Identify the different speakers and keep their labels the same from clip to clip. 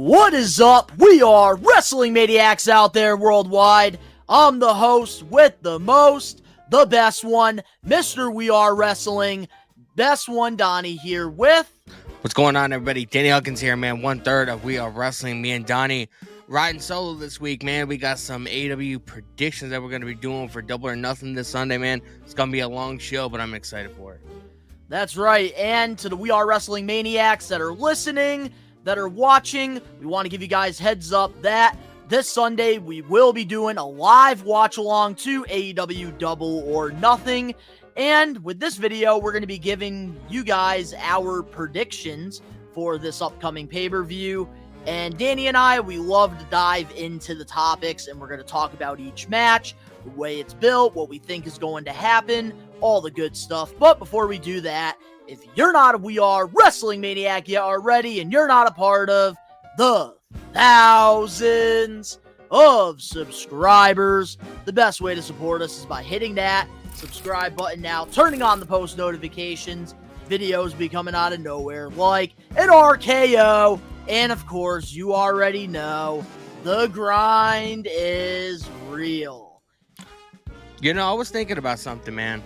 Speaker 1: What is up? We are Wrestling Maniacs out there worldwide. I'm the host with the most, the best one, Mr. We Are Wrestling. Best one, Donnie here with...
Speaker 2: What's going on, everybody? Danny Huckins here, man. 1/3 of We Are Wrestling. Me and Donnie riding solo this week, man. We got some AEW predictions that we're going to be doing for Double or Nothing this Sunday, man. It's going to be a long show, but I'm excited for it.
Speaker 1: That's right. And to the We Are Wrestling Maniacs that are listening, that are watching, we want to give you guys heads up that this Sunday we will be doing a live watch along to AEW Double or Nothing. And with this video, we're going to be giving you guys our predictions for this upcoming pay-per-view. And Danny and I, we love to dive into the topics, and we're going to talk about each match, the way it's built, what we think is going to happen, all the good stuff. But before we do that, if you're not a We Are Wrestling Maniac yet already, and you're not a part of the thousands of subscribers, the best way to support us is by hitting that subscribe button now, turning on the post notifications. Videos be coming out of nowhere like an RKO. And of course, you already know the grind is real.
Speaker 2: You know, I was thinking about something, man.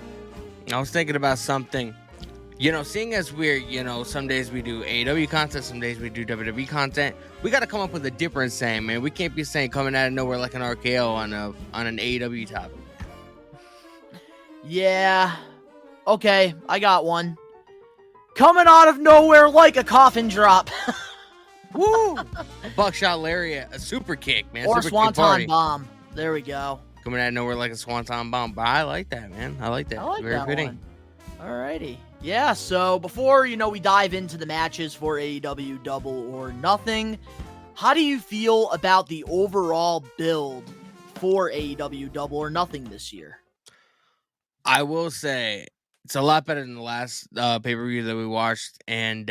Speaker 2: You know, seeing as we're, you know, some days we do AEW content, some days we do WWE content, we got to come up with a different saying, man. We can't be saying coming out of nowhere like an RKO on an AEW topic.
Speaker 1: Yeah. Okay, I got one. Coming out of nowhere like a coffin drop.
Speaker 2: Woo! A buckshot lariat, a super kick, man.
Speaker 1: Or
Speaker 2: super
Speaker 1: swanton bomb. There we go.
Speaker 2: Coming out of nowhere like a swanton bomb. But I like that, man. I like that.
Speaker 1: I like
Speaker 2: Very
Speaker 1: that
Speaker 2: fitting.
Speaker 1: one. Alrighty. Yeah, so before, we dive into the matches for AEW Double or Nothing, how do you feel about the overall build for AEW Double or Nothing this year?
Speaker 2: I will say it's a lot better than the last pay-per-view that we watched, and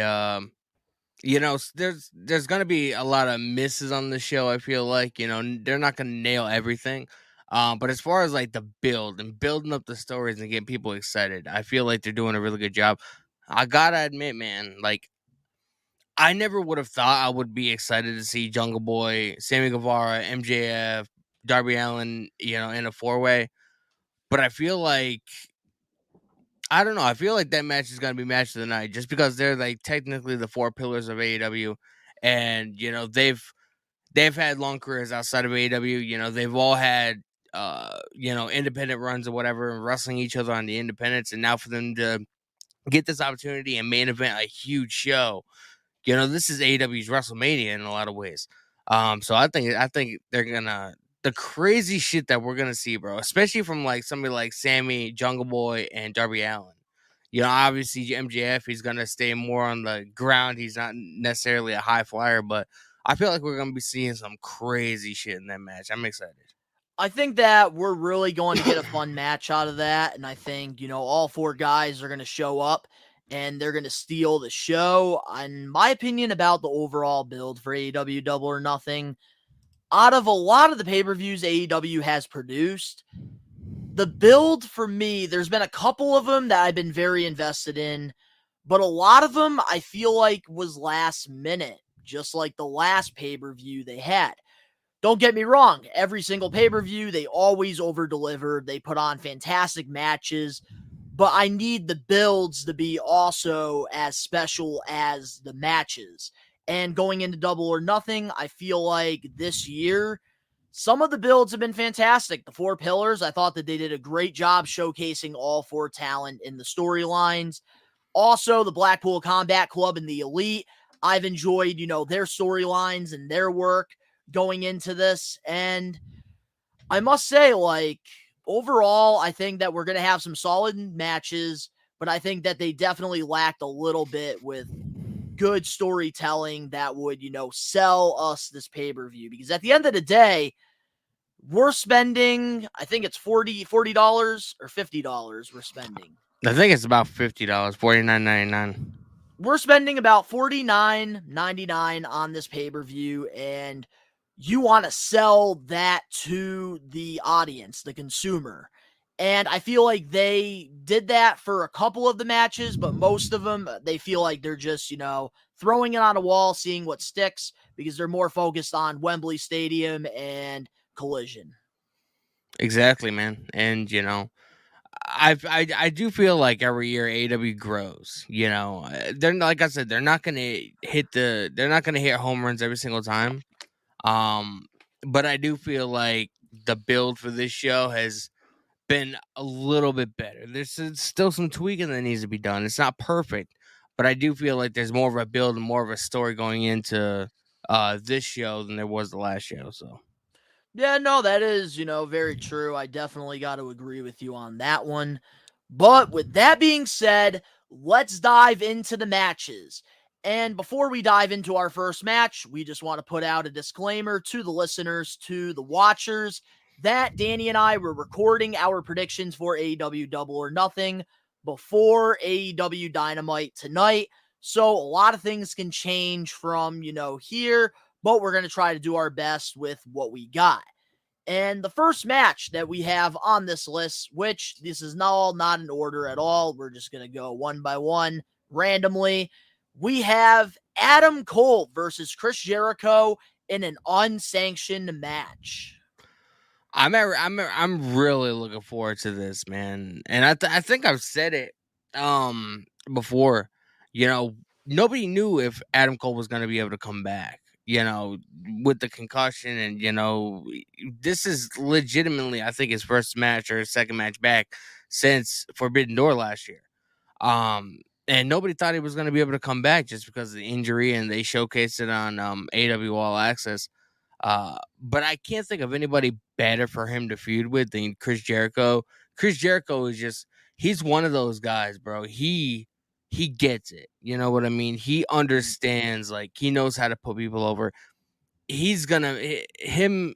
Speaker 2: you know, there's gonna be a lot of misses on the show. I feel like, you know, they're not gonna nail everything, but as far as like the build and building up the stories and getting people excited, I feel like they're doing a really good job. I gotta admit, man, like I never would have thought I would be excited to see Jungle Boy, Sammy Guevara, MJF, Darby Allin, you know, in a 4-way. But I feel like, I don't know, I feel like that match is going to be match of the night just because they're like technically the 4 pillars of AEW, and you know they've had long careers outside of AEW. You know, they've all had you know, independent runs or whatever, and wrestling each other on the independents, and now for them to get this opportunity and main event a huge show, you know, this is AEW's WrestleMania in a lot of ways. So I think they're gonna, the crazy shit that we're gonna see, bro, especially from like somebody like Sammy, Jungle Boy, and Darby Allin. You know, obviously MJF, he's gonna stay more on the ground. He's not necessarily a high flyer, but I feel like we're gonna be seeing some crazy shit in that match. I'm excited.
Speaker 1: I think that we're really going to get a fun match out of that, and I think, all 4 guys are going to show up, and they're going to steal the show. In my opinion about the overall build for AEW Double or Nothing, out of a lot of the pay-per-views AEW has produced, the build for me, there's been a couple of them that I've been very invested in, but a lot of them I feel like was last minute, just like the last pay-per-view they had. Don't get me wrong, every single pay-per-view, they always over-deliver. They put on fantastic matches, but I need the builds to be also as special as the matches. And going into Double or Nothing, I feel like this year, some of the builds have been fantastic. The 4 pillars, I thought that they did a great job showcasing all 4 talent in the storylines. Also, the Blackpool Combat Club and the Elite, I've enjoyed, their storylines and their work going into this, and I must say, like, overall, I think that we're going to have some solid matches, but I think that they definitely lacked a little bit with good storytelling that would, sell us this pay-per-view, because at the end of the day, we're spending, I think it's $40 or $50 we're spending.
Speaker 2: I think it's about $50, $49.99.
Speaker 1: We're spending about $49.99 on this pay-per-view, and you want to sell that to the audience, the consumer. And I feel like they did that for a couple of the matches, but most of them, they feel like they're just, throwing it on a wall, seeing what sticks, because they're more focused on Wembley Stadium and Collision.
Speaker 2: Exactly, man. And I do feel like every year AEW grows. They're like I said, they're not gonna hit home runs every single time. But I do feel like the build for this show has been a little bit better. There's still some tweaking that needs to be done. It's not perfect, but I do feel like there's more of a build and more of a story going into this show than there was the last show. So
Speaker 1: Yeah, no, that is, very true. I definitely got to agree with you on that one. But with that being said, let's dive into the matches. And before we dive into our first match, we just want to put out a disclaimer to the listeners, to the watchers, that Danny and I were recording our predictions for AEW Double or Nothing before AEW Dynamite tonight. So a lot of things can change from, here, but we're going to try to do our best with what we got. And the first match that we have on this list, which this is not in order at all, we're just going to go one by one randomly. We have Adam Cole versus Chris Jericho in an unsanctioned match.
Speaker 2: I'm really looking forward to this, man. And I think I've said it before. Nobody knew if Adam Cole was going to be able to come back. With the concussion, and this is legitimately, I think, his first match or his second match back since Forbidden Door last year. And nobody thought he was going to be able to come back just because of the injury, and they showcased it on AW All Access. But I can't think of anybody better for him to feud with than Chris Jericho. Chris Jericho is he's one of those guys, bro. He gets it. You know what I mean? He understands, like, he knows how to put people over. Him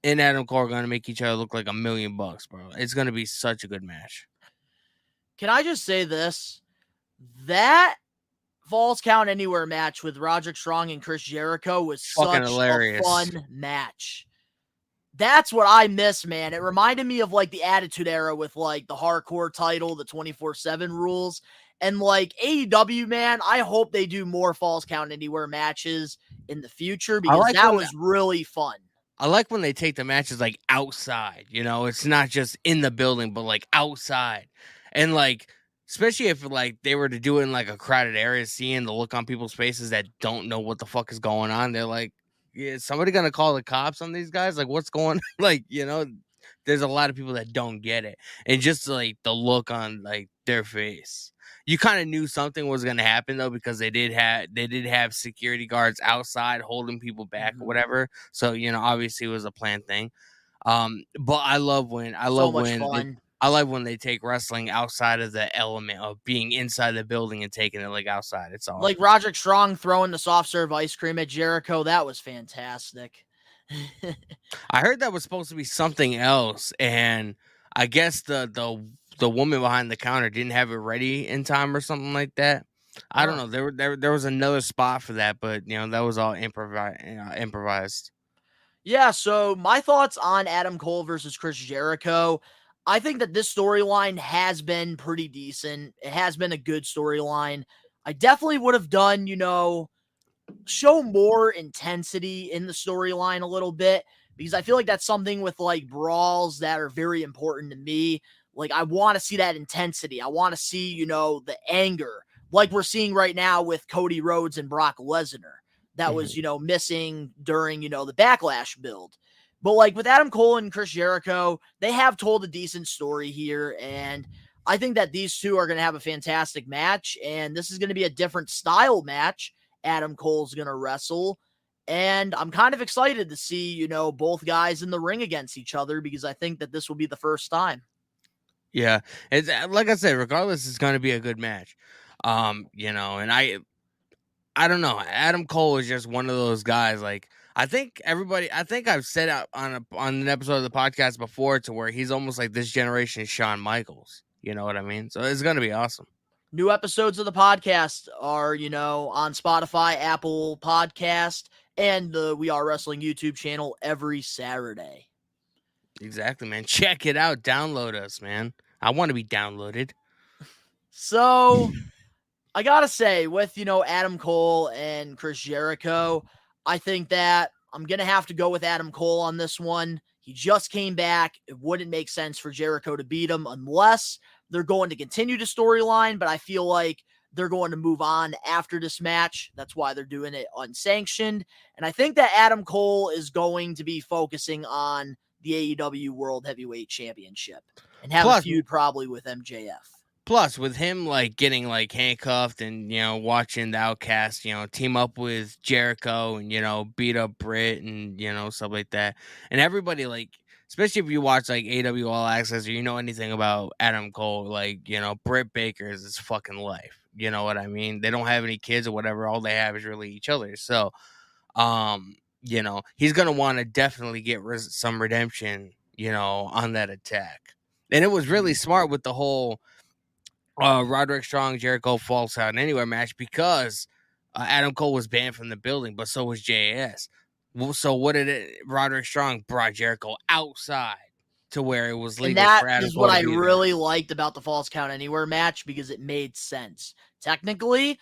Speaker 2: and Adam Cole are gonna make each other look like $1 million, bro. It's gonna be such a good match.
Speaker 1: Can I just say this? That Falls Count Anywhere match with Roderick Strong and Chris Jericho was
Speaker 2: Fucking
Speaker 1: such
Speaker 2: hilarious.
Speaker 1: a fun match. That's what I miss, man. It reminded me of like the Attitude Era with like the hardcore title, the 24/7 rules. And like AEW, man, I hope they do more Falls Count Anywhere matches in the future because that was really fun.
Speaker 2: I like when they take the matches like outside, it's not just in the building, but like outside. And like, especially if like they were to do it in like a crowded area, seeing the look on people's faces that don't know what the fuck is going on. They're like, yeah, is somebody gonna call the cops on these guys? Like, what's going on? Like, there's a lot of people that don't get it. And just like the look on like their face. You kind of knew something was gonna happen though, because they did have security guards outside holding people back or whatever. So obviously it was a planned thing. But I love when they take wrestling outside of the element of being inside the building and taking it like outside. It's awesome.
Speaker 1: Like Roderick Strong throwing the soft serve ice cream at Jericho. That was fantastic.
Speaker 2: I heard that was supposed to be something else, and I guess the woman behind the counter didn't have it ready in time or something like that. I don't know. There was another spot for that, but that was all improvised.
Speaker 1: Yeah, so my thoughts on Adam Cole versus Chris Jericho. I think that this storyline has been pretty decent. It has been a good storyline. I definitely would have done, show more intensity in the storyline a little bit, because I feel like that's something with like brawls that are very important to me. Like, I want to see that intensity. I want to see, the anger like we're seeing right now with Cody Rhodes and Brock Lesnar. That was, missing during, the Backlash build. But like with Adam Cole and Chris Jericho, they have told a decent story here. And I think that these two are going to have a fantastic match. And this is going to be a different style match. Adam Cole's going to wrestle. And I'm kind of excited to see, both guys in the ring against each other, because I think that this will be the first time.
Speaker 2: Yeah. It's like I said, regardless, it's going to be a good match. And I don't know. Adam Cole is just one of those guys. Like, I think I've said out on an episode of the podcast before, to where he's almost like this generation's Shawn Michaels. You know what I mean? So it's going to be awesome.
Speaker 1: New episodes of the podcast are, on Spotify, Apple Podcast, and the We Are Wrestling YouTube channel every Saturday.
Speaker 2: Exactly, man. Check it out. Download us, man. I want to be downloaded.
Speaker 1: So, I gotta say, with, Adam Cole and Chris Jericho, I think that I'm gonna have to go with Adam Cole on this one. He just came back. It wouldn't make sense for Jericho to beat him unless they're going to continue the storyline, but I feel like they're going to move on after this match. That's why they're doing it unsanctioned. And I think that Adam Cole is going to be focusing on the AEW World Heavyweight Championship and have a feud probably with MJF.
Speaker 2: Plus, with him like getting like handcuffed and watching the Outcast, team up with Jericho and beat up Britt and stuff like that, and everybody like, especially if you watch like AW All Access or anything about Adam Cole, like Britt Baker is his fucking life. You know what I mean? They don't have any kids or whatever. All they have is really each other. So, he's gonna want to definitely get some redemption, on that attack. And it was really smart with the whole Roderick Strong Jericho Falls Out Anywhere match because Adam Cole was banned from the building, but so was JAS. So what did Roderick Strong brought Jericho outside to where it was legal
Speaker 1: for
Speaker 2: Adam Cole.
Speaker 1: That is what I really liked about the Falls Count Anywhere match because it made sense. Technically,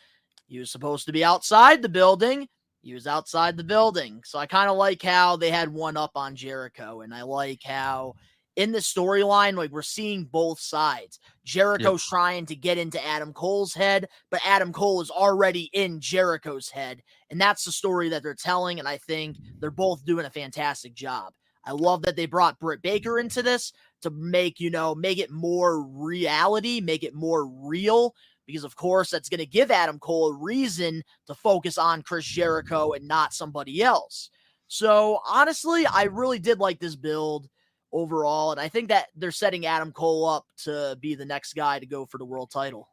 Speaker 1: he was supposed to be outside the building. He was outside the building. So I kind of like how they had one up on Jericho, and I like how in the storyline, like we're seeing both sides. Jericho's trying to get into Adam Cole's head, but Adam Cole is already in Jericho's head. And that's the story that they're telling. And I think they're both doing a fantastic job. I love that they brought Britt Baker into this to make it more reality, make it more real. Because, of course, that's going to give Adam Cole a reason to focus on Chris Jericho and not somebody else. So, honestly, I really did like this build overall, and I think that they're setting Adam Cole up to be the next guy to go for the world title.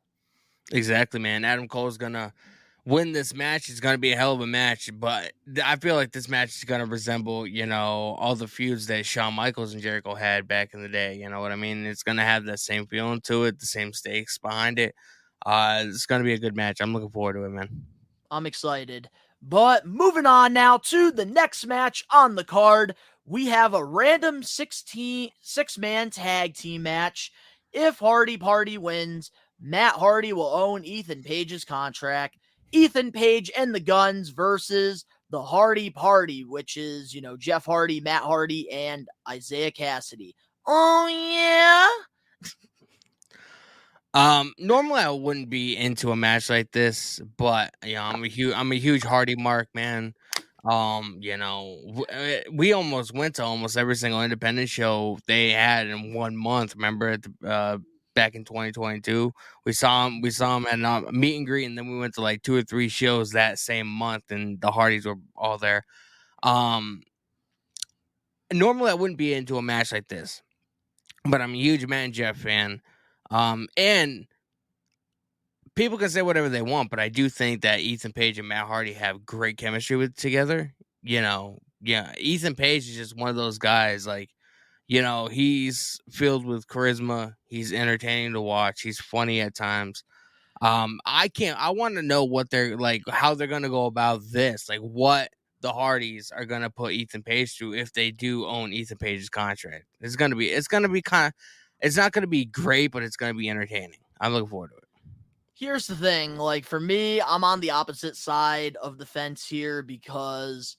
Speaker 2: Exactly, man. Adam Cole is going to win this match. It's going to be a hell of a match, but I feel like this match is going to resemble, all the feuds that Shawn Michaels and Jericho had back in the day. You know what I mean? It's going to have that same feeling to it, the same stakes behind it. It's going to be a good match. I'm looking forward to it, man.
Speaker 1: I'm excited. But moving on now to the next match on the card, we have a random 6-man tag team match. If Hardy Party wins, Matt Hardy will own Ethan Page's contract. Ethan Page and the Guns versus the Hardy Party, which is, Jeff Hardy, Matt Hardy, and Isaiah Cassidy. Oh, yeah?
Speaker 2: Normally I wouldn't be into a match like this, but I'm a huge Hardy mark, man. We almost went to almost every single independent show they had in 1 month. Remember at the back in 2022, we saw him at a meet and greet, and then we went to like 2 or 3 shows that same month, and the Hardys were all there. Normally I wouldn't be into a match like this, but I'm a huge Matt and Jeff fan. And people can say whatever they want, but I do think that Ethan Page and Matt Hardy have great chemistry together. Ethan Page is just one of those guys, like, he's filled with charisma. He's entertaining to watch. He's funny at times. I want to know what they're like, how they're going to go about this, like what the Hardys are going to put Ethan Page through if they do own Ethan Page's contract. It's not going to be great, but it's going to be entertaining. I'm looking forward to it.
Speaker 1: Here's the thing, like for me, I'm on the opposite side of the fence here because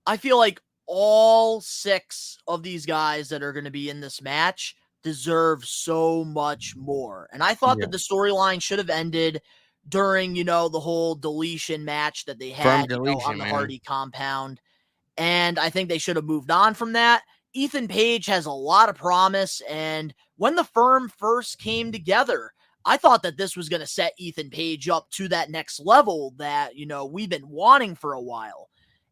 Speaker 1: I feel like all 6 of these guys that are going to be in this match deserve so much more. And I thought that the storyline should have ended during, the whole deletion match that they had on the Hardy compound. And I think they should have moved on from that. Ethan Page has a lot of promise. And when the firm first came together, I thought that this was going to set Ethan Page up to that next level that, we've been wanting for a while.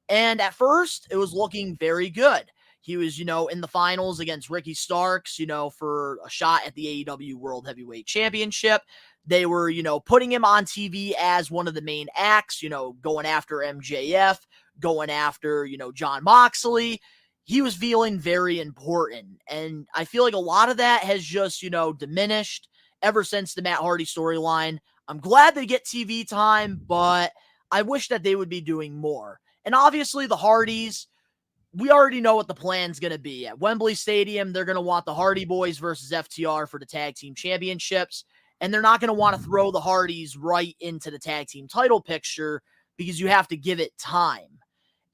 Speaker 1: And at first, it was looking very good. He was, in the finals against Ricky Starks, for a shot at the AEW World Heavyweight Championship. They were, putting him on TV as one of the main acts, going after MJF, going after, Jon Moxley. He was feeling very important. And I feel like a lot of that has just, diminished ever since the Matt Hardy storyline. I'm glad they get TV time, but I wish that they would be doing more. And obviously the Hardys, we already know what the plan's going to be. At Wembley Stadium, they're going to want the Hardy Boys versus FTR for the tag team championships. and they're not going to want to throw the Hardys right into the tag team title picture because you have to give it time.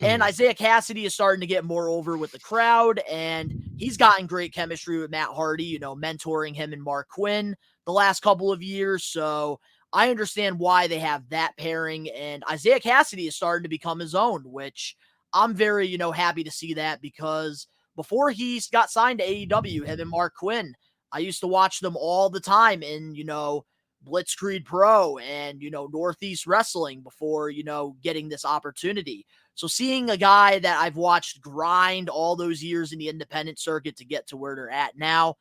Speaker 1: And Isaiah Cassidy is starting to get more over with the crowd, and he's gotten great chemistry with Matt Hardy, mentoring him and Mark Quinn the last couple of years. So I understand why they have that pairing, and Isaiah Cassidy is starting to become his own, which I'm very, happy to see that, because before he got signed to AEW, him and Mark Quinn, I used to watch them all the time in, Blitzkrieg Pro and, Northeast Wrestling before, getting this opportunity. So seeing a guy that I've watched grind all those years in the independent circuit to get to where they're at now,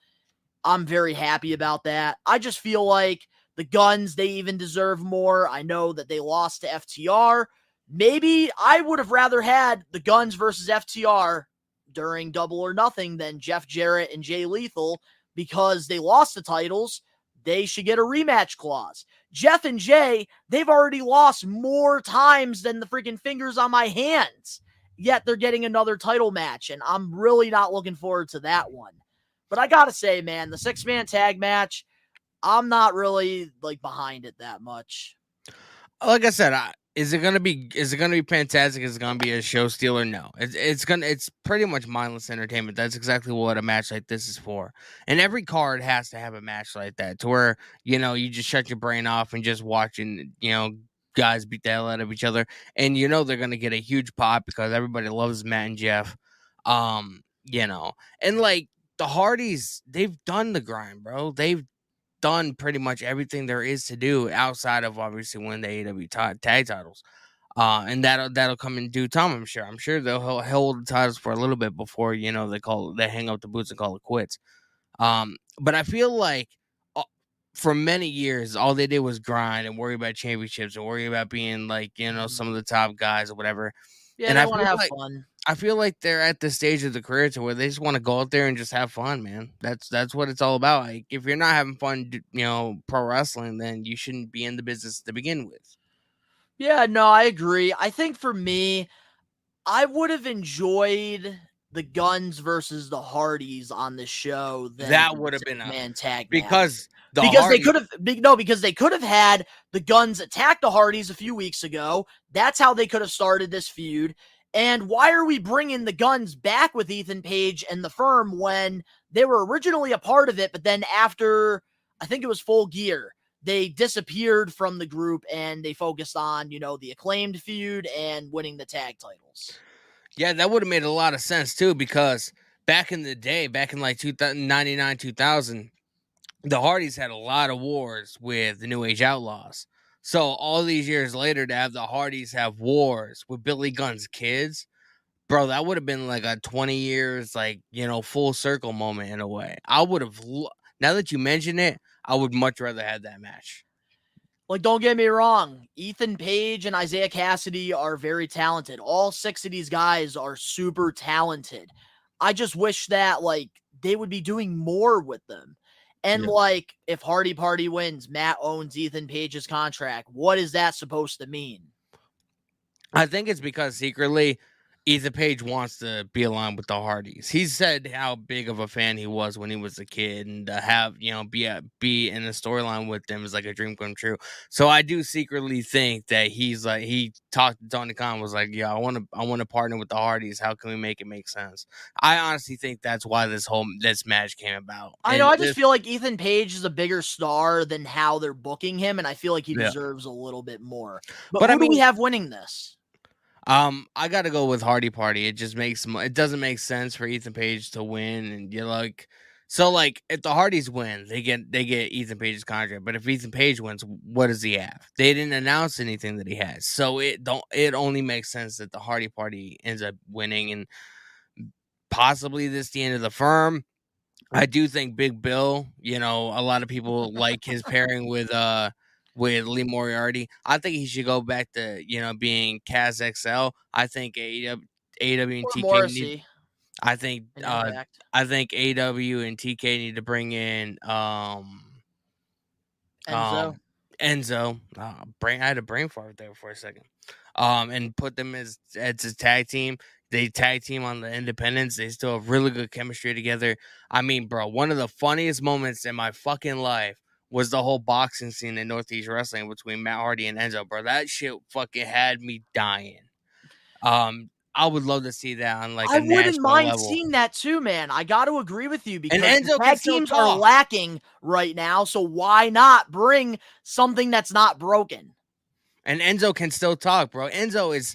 Speaker 1: I'm very happy about that. I just feel like the Guns, they even deserve more. I know that they lost to FTR. Maybe I would have rather had the Guns versus FTR during Double or Nothing than Jeff Jarrett and Jay Lethal, because they lost the titles. They should get a rematch clause. Jeff and Jay, they've already lost more times than the freaking fingers on my hands, yet they're getting another title match, and I'm really not looking forward to that one. But I gotta say, man, the 6-man tag match, I'm not really behind it that much.
Speaker 2: Like I said, is it gonna be fantastic? Is it gonna be a show stealer? No, it's pretty much mindless entertainment. That's exactly what a match like this is for. And every card has to have a match like that, to where you just shut your brain off and just watching guys beat the hell out of each other, and they're gonna get a huge pop because everybody loves Matt and Jeff. And like the Hardys, they've done the grind, bro. They've done pretty much everything there is to do outside of obviously winning the AEW tag titles. And that'll come in due time, I'm sure. I'm sure they'll hold the titles for a little bit before they hang up the boots and call it quits. But I feel like for many years all they did was grind and worry about championships and worry about being some of the top guys or whatever.
Speaker 1: Yeah,
Speaker 2: and
Speaker 1: I want to have fun.
Speaker 2: I feel like they're at the stage of the career to where they just want to go out there and just have fun, man. That's what it's all about. Like, if you're not having fun, pro wrestling, then you shouldn't be in the business to begin with.
Speaker 1: Yeah, no, I agree. I think for me, I would have enjoyed the Guns versus the Hardys on the show.
Speaker 2: That would have been
Speaker 1: a tag
Speaker 2: because
Speaker 1: they could have had the Guns attack the Hardys a few weeks ago. That's how they could have started this feud. And why are we bringing the Guns back with Ethan Page and the Firm when they were originally a part of it, but then after, I think it was Full Gear, they disappeared from the group and they focused on, the Acclaimed feud and winning the tag titles.
Speaker 2: Yeah, that would have made a lot of sense too, because back in the day, back in like 1999, 2000, the Hardys had a lot of wars with the New Age Outlaws. So all these years later, to have the Hardys have wars with Billy Gunn's kids, bro, that would have been like a 20 years, full circle moment in a way. I would have, now that you mention it, I would much rather have that match.
Speaker 1: Don't get me wrong. Ethan Page and Isaiah Cassidy are very talented. All 6 of these guys are super talented. I just wish that, they would be doing more with them. And if Hardy Party wins, Matt owns Ethan Page's contract. What is that supposed to mean?
Speaker 2: I think it's because secretly Ethan Page wants to be aligned with the Hardys. He said how big of a fan he was when he was a kid, and to have be in a storyline with them is like a dream come true. So I do secretly think that he talked to Tony Khan, was like, yeah, I want to partner with the Hardys. How can we make it make sense? I honestly think that's why this match came about.
Speaker 1: I know. I just feel like Ethan Page is a bigger star than how they're booking him, and I feel like he deserves a little bit more. But who do we have winning this?
Speaker 2: I gotta go with Hardy Party. It just it doesn't make sense for Ethan Page to win, and if the Hardys win, they get Ethan Page's contract. But if Ethan Page wins, what does he have? They didn't announce anything that he has, so it only makes sense that the Hardy Party ends up winning, and possibly this the end of the Firm. I do think Big Bill, a lot of people like his pairing with Lee Moriarty. I think he should go back to, being Kaz XL. I think AEW and TK need, I think AEW and TK need to bring in Enzo. I had a brain fart there for a second. And put them as a tag team. They tag team on the independents. They still have really good chemistry together. I mean, bro, one of the funniest moments in my fucking life was the whole boxing scene in Northeast Wrestling between Matt Hardy and Enzo, bro. That shit fucking had me dying. I would love to see that on like
Speaker 1: I
Speaker 2: a
Speaker 1: wouldn't
Speaker 2: national
Speaker 1: mind
Speaker 2: level.
Speaker 1: seeing that too, man. I got to agree with you
Speaker 2: And
Speaker 1: because the
Speaker 2: Enzo can
Speaker 1: tag
Speaker 2: still
Speaker 1: teams are
Speaker 2: talk.
Speaker 1: lacking right now. So why not bring something that's not broken?
Speaker 2: And Enzo can still talk, bro. Enzo is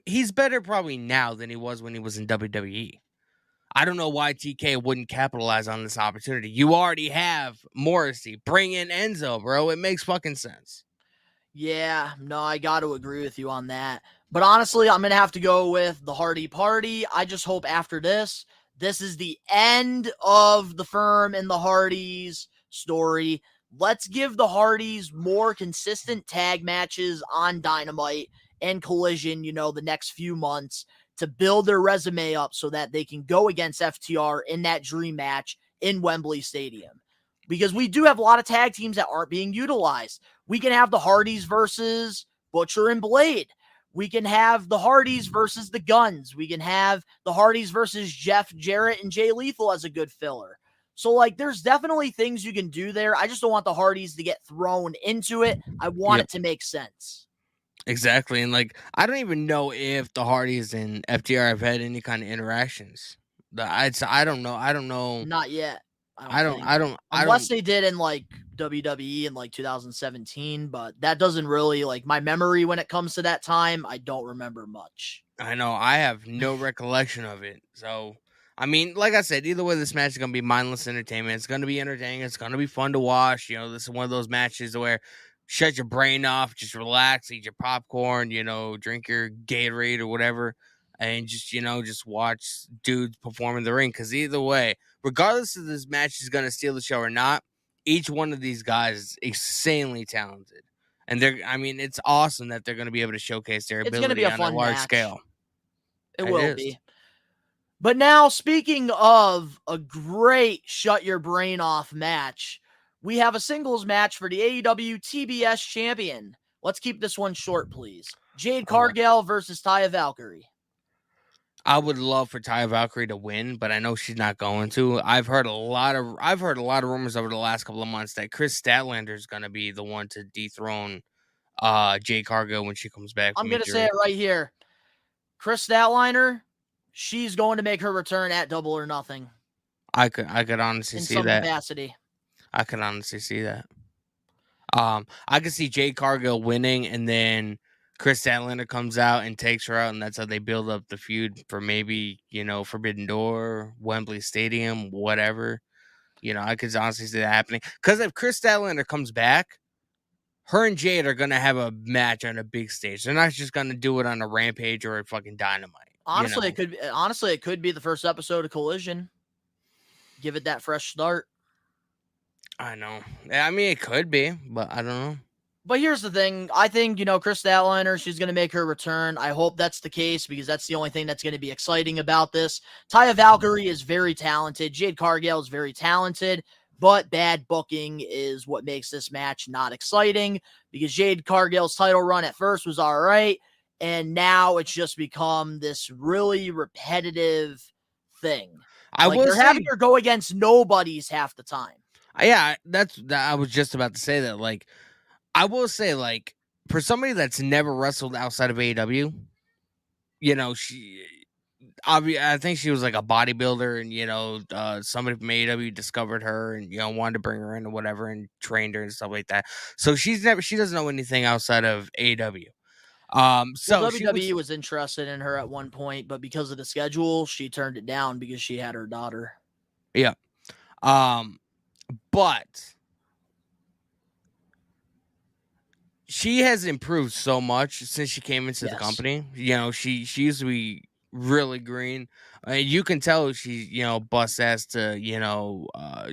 Speaker 2: he's better probably now than he was when he was in WWE. I don't know why TK wouldn't capitalize on this opportunity. You already have Morrissey. Bring in Enzo, bro. It makes fucking sense.
Speaker 1: Yeah, no, I got to agree with you on that. But honestly, I'm going to have to go with the Hardy Party. I just hope after this is the end of the Firm and the Hardys story. Let's give the Hardys more consistent tag matches on Dynamite and Collision, the next few months to build their resume up so that they can go against FTR in that dream match in Wembley Stadium. Because we do have a lot of tag teams that aren't being utilized. We can have the Hardys versus Butcher and Blade. We can have the Hardys versus the Guns. We can have the Hardys versus Jeff Jarrett and Jay Lethal as a good filler. So, like, there's definitely things you can do there. I just don't want the Hardys to get thrown into it. I want it to make sense.
Speaker 2: Exactly. And, like, I don't even know if the Hardys and FTR have had any kind of interactions. I don't know. I don't know.
Speaker 1: Not yet.
Speaker 2: Unless
Speaker 1: they did in like WWE in like 2017, but that doesn't really like my memory when it comes to that time. I don't remember much.
Speaker 2: I know I have no recollection of it. So, I mean, like I said, either way, this match is going to be mindless entertainment. It's going to be entertaining. It's going to be fun to watch. This is one of those matches where shut your brain off, just relax, eat your popcorn, drink your Gatorade or whatever. And just watch dudes perform in the ring. Because either way, regardless if this match is going to steal the show or not, each one of these guys is insanely talented. And it's awesome that they're going to be able to showcase their ability on a large scale.
Speaker 1: It will be. But now, speaking of a great shut your brain off match, we have a singles match for the AEW TBS champion. Let's keep this one short, please. Jade Cargill versus Taya Valkyrie.
Speaker 2: I would love for Taya Valkyrie to win, but I know she's not going to. I've heard a lot of rumors over the last couple of months that Chris Statlander is going to be the one to dethrone Jade Cargill when she comes back.
Speaker 1: I'm going to say it right here. Chris Statlander, she's going to make her return at Double or Nothing.
Speaker 2: I could honestly see that.
Speaker 1: In some capacity.
Speaker 2: I could honestly see that. I could see Jade Cargill winning, and then Chris Statlander comes out and takes her out, and that's how they build up the feud for maybe, Forbidden Door, Wembley Stadium, whatever. I could honestly see that happening. Because if Chris Statlander comes back, her and Jade are going to have a match on a big stage. They're not just going to do it on a Rampage or a fucking Dynamite.
Speaker 1: Honestly, it could be the first episode of Collision. Give it that fresh start.
Speaker 2: I know. I mean, it could be, but I don't know.
Speaker 1: But here's the thing. I think, Chris Statlander, she's going to make her return. I hope that's the case because that's the only thing that's going to be exciting about this. Taya Valkyrie is very talented. Jade Cargill is very talented, but bad booking is what makes this match not exciting because Jade Cargill's title run at first was all right, and now it's just become this really repetitive thing. They're having her go against nobodies half the time.
Speaker 2: Yeah, I was just about to say that, like, I will say, like, for somebody that's never wrestled outside of AEW, I think she was like a bodybuilder, and somebody from AEW discovered her and wanted to bring her in or whatever and trained her and stuff like that. So she doesn't know anything outside of AEW. So
Speaker 1: WWE was interested in her at one point, but because of the schedule, she turned it down because she had her daughter.
Speaker 2: Yeah. But she has improved so much since she came into the company. She used to be really green. You can tell she, bust ass to,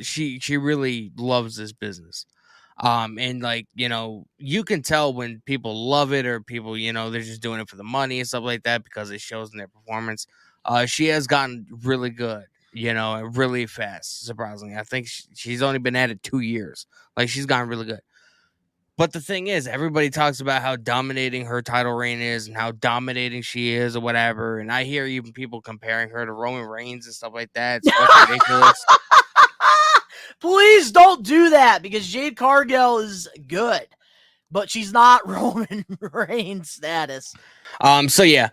Speaker 2: she really loves this business. And like, you can tell when people love it or people, they're just doing it for the money and stuff like that because it shows in their performance. She has gotten really good, really fast, surprisingly. I think she's only been at it 2 years. Like, she's gotten really good. But the thing is, everybody talks about how dominating her title reign is and how dominating she is or whatever. And I hear even people comparing her to Roman Reigns and stuff like that. It's fucking ridiculous.
Speaker 1: Please don't do that because Jade Cargill is good, but she's not Roman Reigns status.
Speaker 2: So yeah,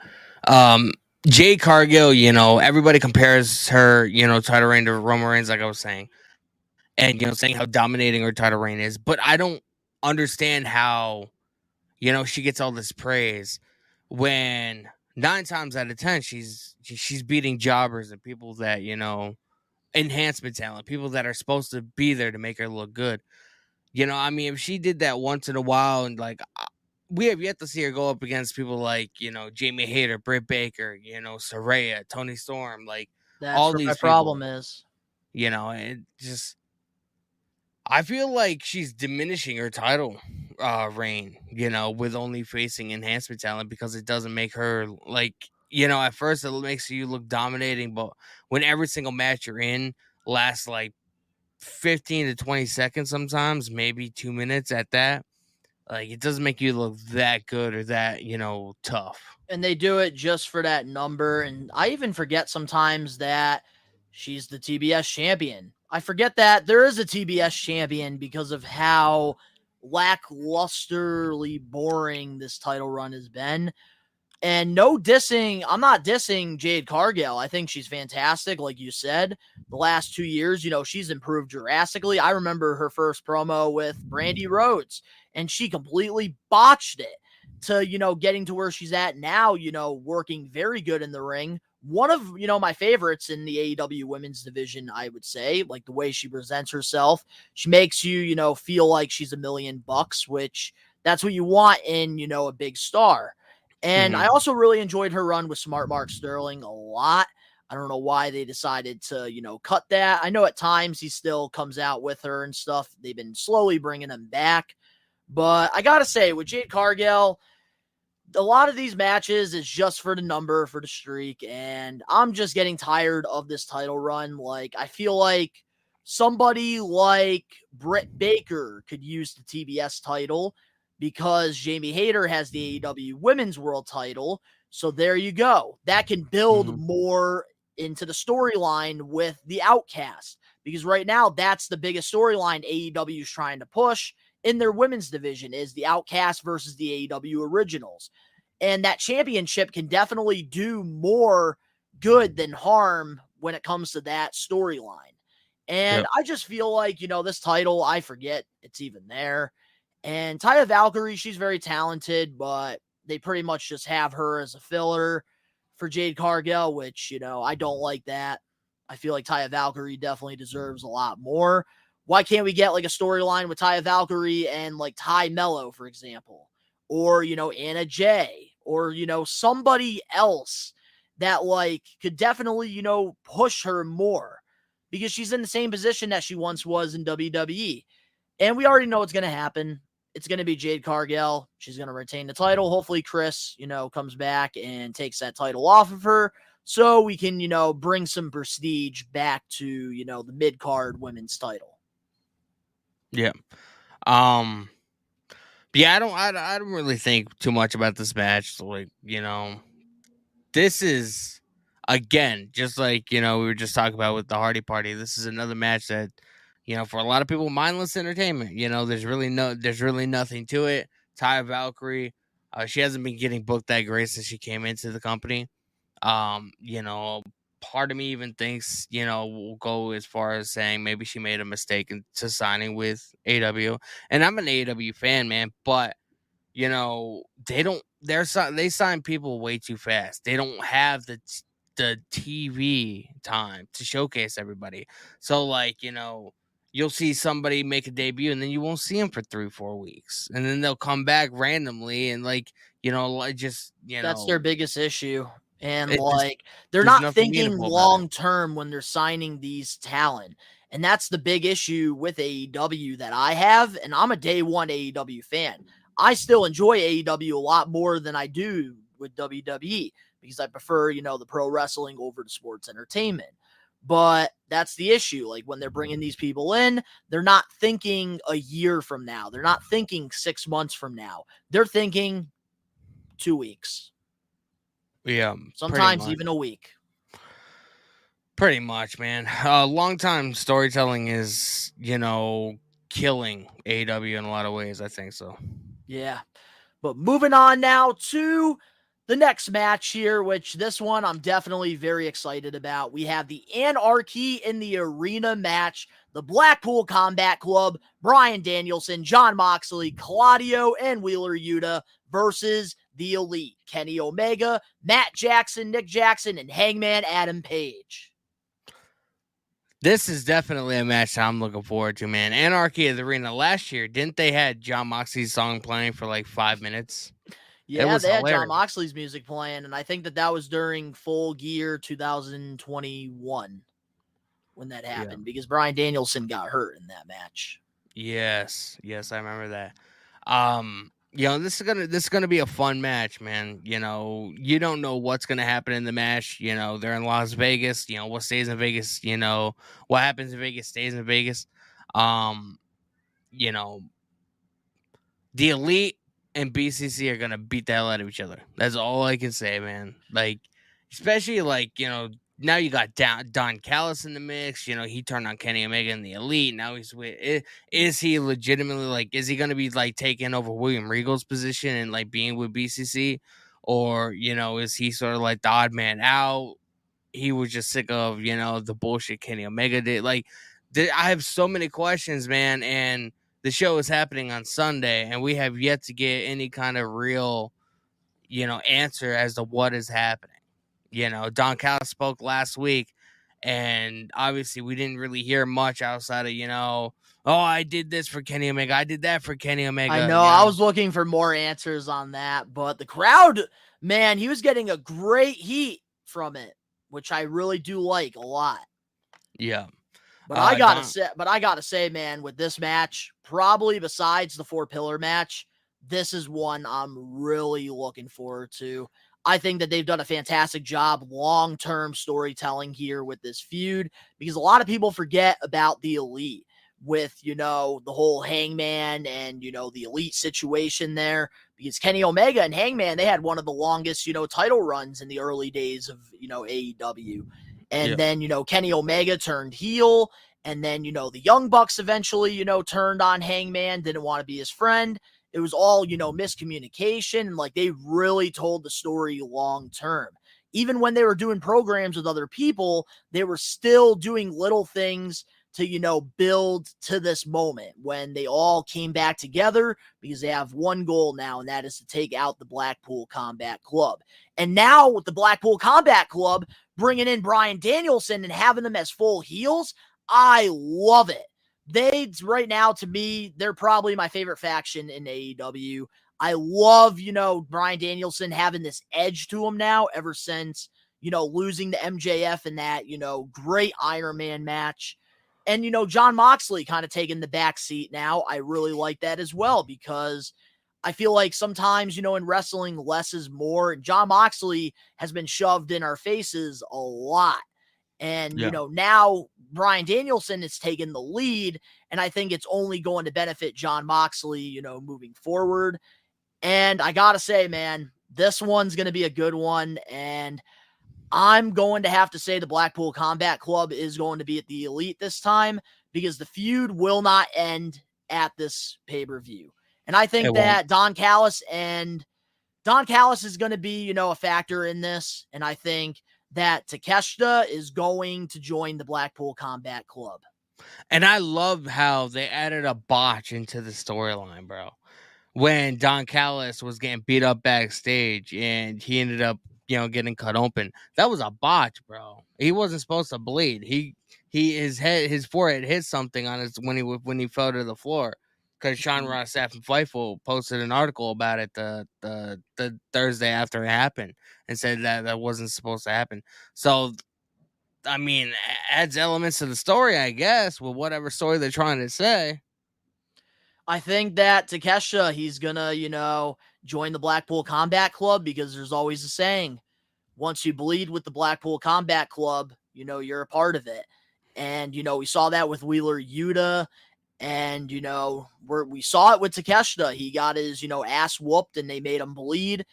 Speaker 2: Jade Cargill, everybody compares her, title reign to Roman Reigns, like I was saying, and saying how dominating her title reign is. But I don't understand how, she gets all this praise when 9 times out of 10 she's beating jobbers and people that enhancement talent, people that are supposed to be there to make her look good. I mean, if she did that once in a while, and like we have yet to see her go up against people like Jamie Hayter, Britt Baker, Saraya, Tony Storm, like
Speaker 1: That's
Speaker 2: all
Speaker 1: where my
Speaker 2: these
Speaker 1: problem
Speaker 2: people.
Speaker 1: is.
Speaker 2: It just, I feel like she's diminishing her title reign, with only facing enhancement talent, because it doesn't make her like, at first it makes you look dominating, but when every single match you're in lasts like 15 to 20 seconds, sometimes maybe 2 minutes at that, like it doesn't make you look that good or that, tough.
Speaker 1: And they do it just for that number. And I even forget sometimes that she's the TBS champion. I forget that there is a TBS champion because of how lacklusterly boring this title run has been. And no dissing, I'm not dissing Jade Cargill. I think she's fantastic, like you said. The last 2 years, she's improved drastically. I remember her first promo with Brandy Rhodes, and she completely botched it to, getting to where she's at now, working very good in the ring. One of, my favorites in the AEW women's division, I would say, like the way she presents herself. She makes you, feel like she's $1,000,000, which that's what you want in, a big star. And I also really enjoyed her run with Smart Mark Sterling a lot. I don't know why they decided to, cut that. I know at times he still comes out with her and stuff. They've been slowly bringing him back. But I got to say, with Jade Cargill, a lot of these matches is just for the number, for the streak. And I'm just getting tired of this title run. Like, I feel like somebody like Britt Baker could use the TBS title because Jamie Hayter has the AEW Women's World title. So there you go. That can build more into the storyline with the Outcast, because right now that's the biggest storyline AEW is trying to push in their women's division is the Outcast versus the AEW Originals. And that championship can definitely do more good than harm when it comes to that storyline. And I just feel like, this title, I forget it's even there. And Taya Valkyrie, she's very talented, but they pretty much just have her as a filler for Jade Cargill, which, I don't like that. I feel like Taya Valkyrie definitely deserves a lot more. Why can't we get like a storyline with Taya Valkyrie and like Ty Mello, for example? Or, Anna Jay, or, somebody else that like could definitely, push her more, because she's in the same position that she once was in WWE. And we already know what's going to happen. It's going to be Jade Cargill. She's going to retain the title. Hopefully Chris, comes back and takes that title off of her so we can, bring some prestige back to, the mid-card women's title.
Speaker 2: Yeah. Yeah, I don't really think too much about this match. Like, this is, again, just like, we were just talking about with the Hardy Party. This is another match that, for a lot of people, mindless entertainment. There's really nothing to it. Taya Valkyrie, she hasn't been getting booked that great since she came into the company. Part of me even thinks, we'll go as far as saying maybe she made a mistake into signing with AW. And I'm an AW fan, man, but they sign people way too fast. They don't have the TV time to showcase everybody. So like, you'll see somebody make a debut and then you won't see them for 3-4 weeks. And then they'll come back randomly and like,
Speaker 1: that's their biggest issue. And like,
Speaker 2: there's
Speaker 1: they're not
Speaker 2: nothing
Speaker 1: thinking
Speaker 2: meaningful about it.
Speaker 1: long term when they're signing these talent. And that's the big issue with AEW that I have. And I'm a day one AEW fan. I still enjoy AEW a lot more than I do with WWE because I prefer, the pro wrestling over the sports entertainment. But that's the issue. Like, when they're bringing these people in, they're not thinking a year from now. They're not thinking 6 months from now. They're thinking 2 weeks.
Speaker 2: Yeah.
Speaker 1: Sometimes even a week.
Speaker 2: Pretty much, man. Long time storytelling is, killing AEW in a lot of ways. I think so.
Speaker 1: Yeah. But moving on now to the next match here, which this one I'm definitely very excited about. We have the Anarchy in the Arena match. The Blackpool Combat Club, Bryan Danielson, Jon Moxley, Claudio, and Wheeler Yuta versus the Elite. Kenny Omega, Matt Jackson, Nick Jackson, and Hangman Adam Page.
Speaker 2: This is definitely a match that I'm looking forward to, man. Anarchy at the Arena last year, didn't they had Jon Moxley's song playing for like 5 minutes?
Speaker 1: Yeah, they had Jon Moxley's music playing, and I think that was during Full Gear 2021 when that happened, because Bryan Danielson got hurt in that match.
Speaker 2: Yes, I remember that. This is gonna be a fun match, man. You don't know what's gonna happen in the match. They're in Las Vegas. What stays in Vegas. What happens in Vegas stays in Vegas. The Elite and BCC are gonna beat the hell out of each other. That's all I can say, man. Like, especially now you got Don Callis in the mix. He turned on Kenny Omega in the Elite. Now he's with. Is he legitimately is he going to be taking over William Regal's position and being with BCC, or is he sort of the odd man out? He was just sick of the bullshit Kenny Omega did. I have so many questions, man, and the show is happening on Sunday, and we have yet to get any kind of real, answer as to what is happening. Don Callis spoke last week, and obviously we didn't really hear much outside of, I did this for Kenny Omega. I did that for Kenny Omega.
Speaker 1: I know. I was looking for more answers on that, but the crowd, man, he was getting a great heat from it, which I really do like a lot.
Speaker 2: Yeah.
Speaker 1: But I gotta say, man, with this match, probably besides the 4-pillar match, this is one I'm really looking forward to. I think that they've done a fantastic job long-term storytelling here with this feud, because a lot of people forget about the Elite with, the whole Hangman and, the Elite situation there, because Kenny Omega and Hangman, they had one of the longest, title runs in the early days of, AEW. And then, Kenny Omega turned heel, and then, the Young Bucks eventually, turned on Hangman, didn't want to be his friend. It was all, miscommunication. And they really told the story long term. Even when they were doing programs with other people, they were still doing little things to, build to this moment when they all came back together, because they have one goal now, and that is to take out the Blackpool Combat Club. And now with the Blackpool Combat Club bringing in Bryan Danielson and having them as full heels, I love it. Right now, to me, they're probably my favorite faction in AEW. I love, Bryan Danielson having this edge to him now ever since, losing to MJF in that, great Iron Man match. And, Jon Moxley kind of taking the back seat now. I really like that as well, because I feel like sometimes, in wrestling, less is more. And Jon Moxley has been shoved in our faces a lot. And, now Bryan Danielson is taking the lead, and I think it's only going to benefit Jon Moxley, moving forward. And I got to say, man, this one's going to be a good one. And I'm going to have to say the Blackpool Combat Club is going to be at the Elite this time, because the feud will not end at this pay-per-view. And I think that Don Callis is going to be, a factor in this. And I think that Takeshita is going to join the Blackpool Combat Club.
Speaker 2: And I love how they added a botch into the storyline, bro. When Don Callis was getting beat up backstage and he ended up, getting cut open. That was a botch, bro. He wasn't supposed to bleed. His forehead hit something on when he fell to the floor. Because Sean Ross Sapp and Fightful posted an article about it the Thursday after it happened and said that wasn't supposed to happen. So, I mean, adds elements to the story, I guess, with whatever story they're trying to say.
Speaker 1: I think that Takeshita, he's going to, join the Blackpool Combat Club, because there's always a saying, once you bleed with the Blackpool Combat Club, you're a part of it. And, we saw that with Wheeler Yuta. And, we saw it with Takeshita. He got his, ass whooped, and they made him bleed.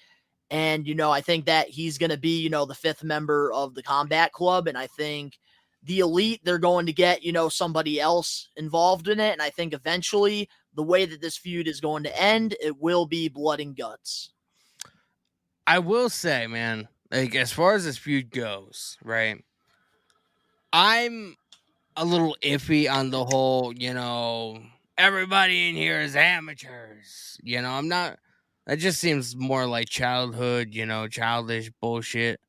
Speaker 1: And, I think that he's going to be, the 5th member of the Combat Club. And I think the Elite, they're going to get, somebody else involved in it. And I think eventually the way that this feud is going to end, it will be blood and guts.
Speaker 2: I will say, man, like as far as this feud goes, right? I'm a little iffy on the whole, everybody in here is amateurs. I'm not. That just seems more like childhood, childish bullshit.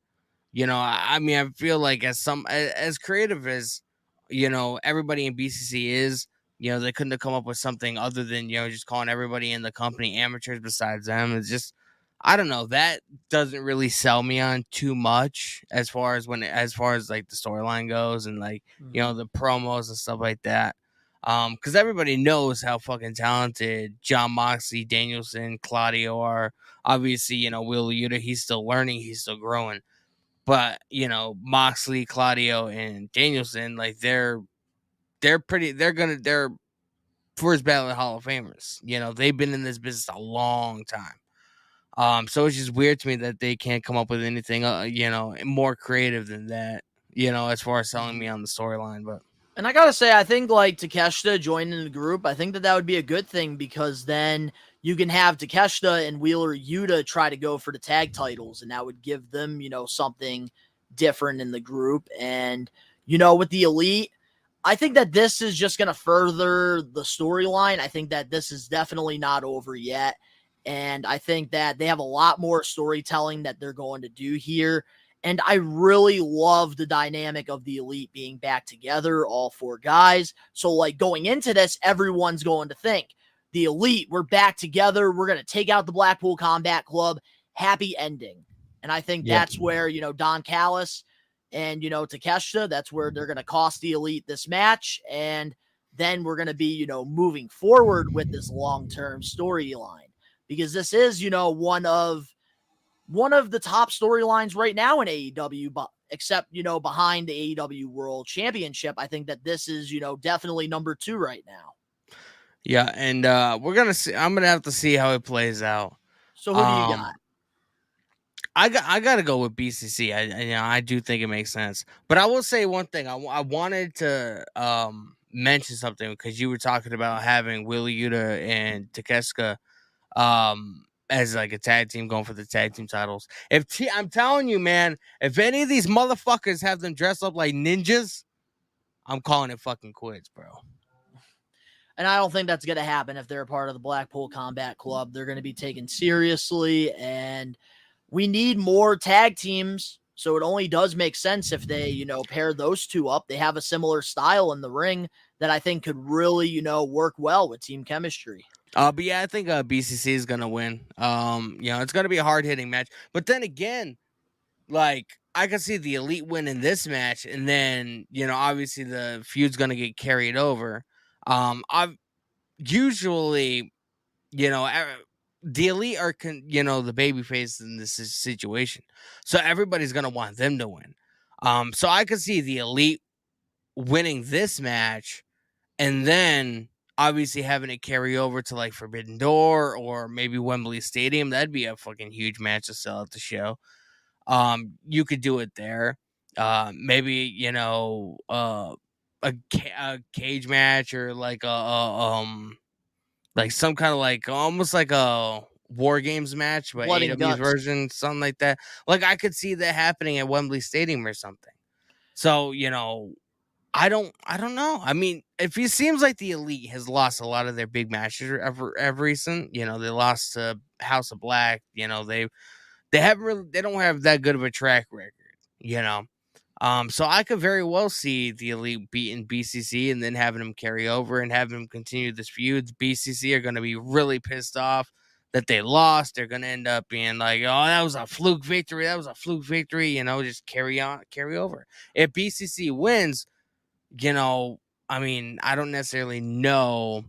Speaker 2: I mean, I feel like as creative as everybody in BCC is, they couldn't have come up with something other than just calling everybody in the company amateurs besides them. It's just, I don't know, that doesn't really sell me on too much as far as like the storyline goes and like the promos and stuff like that. Because everybody knows how fucking talented John Moxley, Danielson, Claudio are. Obviously, Will Yuta, he's still learning, he's still growing. But Moxley, Claudio, and Danielson, like they're first ballot Hall of Famers. They've been in this business a long time. So it's just weird to me that they can't come up with anything, more creative than that. As far as selling me on the storyline, but.
Speaker 1: And I gotta say, I think like Takeshita joining the group, I think that would be a good thing because then you can have Takeshita and Wheeler Yuta try to go for the tag titles, and that would give them, something different in the group. And, with the Elite, I think that this is just going to further the storyline. I think that this is definitely not over yet. And I think that they have a lot more storytelling that they're going to do here. And I really love the dynamic of the Elite being back together, all four guys. So, like, going into this, everyone's going to think, the Elite, we're back together. We're going to take out the Blackpool Combat Club. Happy ending. And I think that's where, Don Callis and, Takeshita, that's where they're going to cost the Elite this match. And then we're going to be, moving forward with this long-term storyline. Because this is, one of the top storylines right now in AEW, but except, behind the AEW World Championship. I think that this is, definitely number 2 right now.
Speaker 2: Yeah, and we're going to see. I'm going to have to see how it plays out.
Speaker 1: So who do you got?
Speaker 2: I got to go with BCC. I do think it makes sense. But I will say one thing. I wanted to mention something because you were talking about having Wheeler Yuta and Takeshita as like a tag team going for the tag team titles. I'm telling you, man, if any of these motherfuckers have them dressed up like ninjas, I'm calling it fucking quits, bro.
Speaker 1: And I don't think that's going to happen if they're a part of the Blackpool Combat Club. They're going to be taken seriously, and we need more tag teams. So it only does make sense if they, pair those two up. They have a similar style in the ring that I think could really, work well with team chemistry.
Speaker 2: But yeah, I think BCC is gonna win. It's gonna be a hard hitting match. But then again, like I can see the Elite win in this match, and then obviously the feud's gonna get carried over. I've usually, the Elite are the babyface in this situation, so everybody's gonna want them to win. So I could see the Elite winning this match, and then obviously having it carry over to like Forbidden Door or maybe Wembley Stadium. That'd be a fucking huge match to sell at the show. You could do it there. Maybe a cage match or like like some kind of like almost like a War Games match, but AEW's version, something like that. Like I could see that happening at Wembley Stadium or something. So I don't know. I mean, it seems like the Elite has lost a lot of their big matches ever recent. They lost to House of Black. They don't have that good of a track record. So I could very well see the Elite beating BCC and then having them carry over and having them continue this feud. BCC are going to be really pissed off that they lost. They're going to end up being like, oh, that was a fluke victory. Just carry over. If BCC wins, I mean, I don't necessarily know.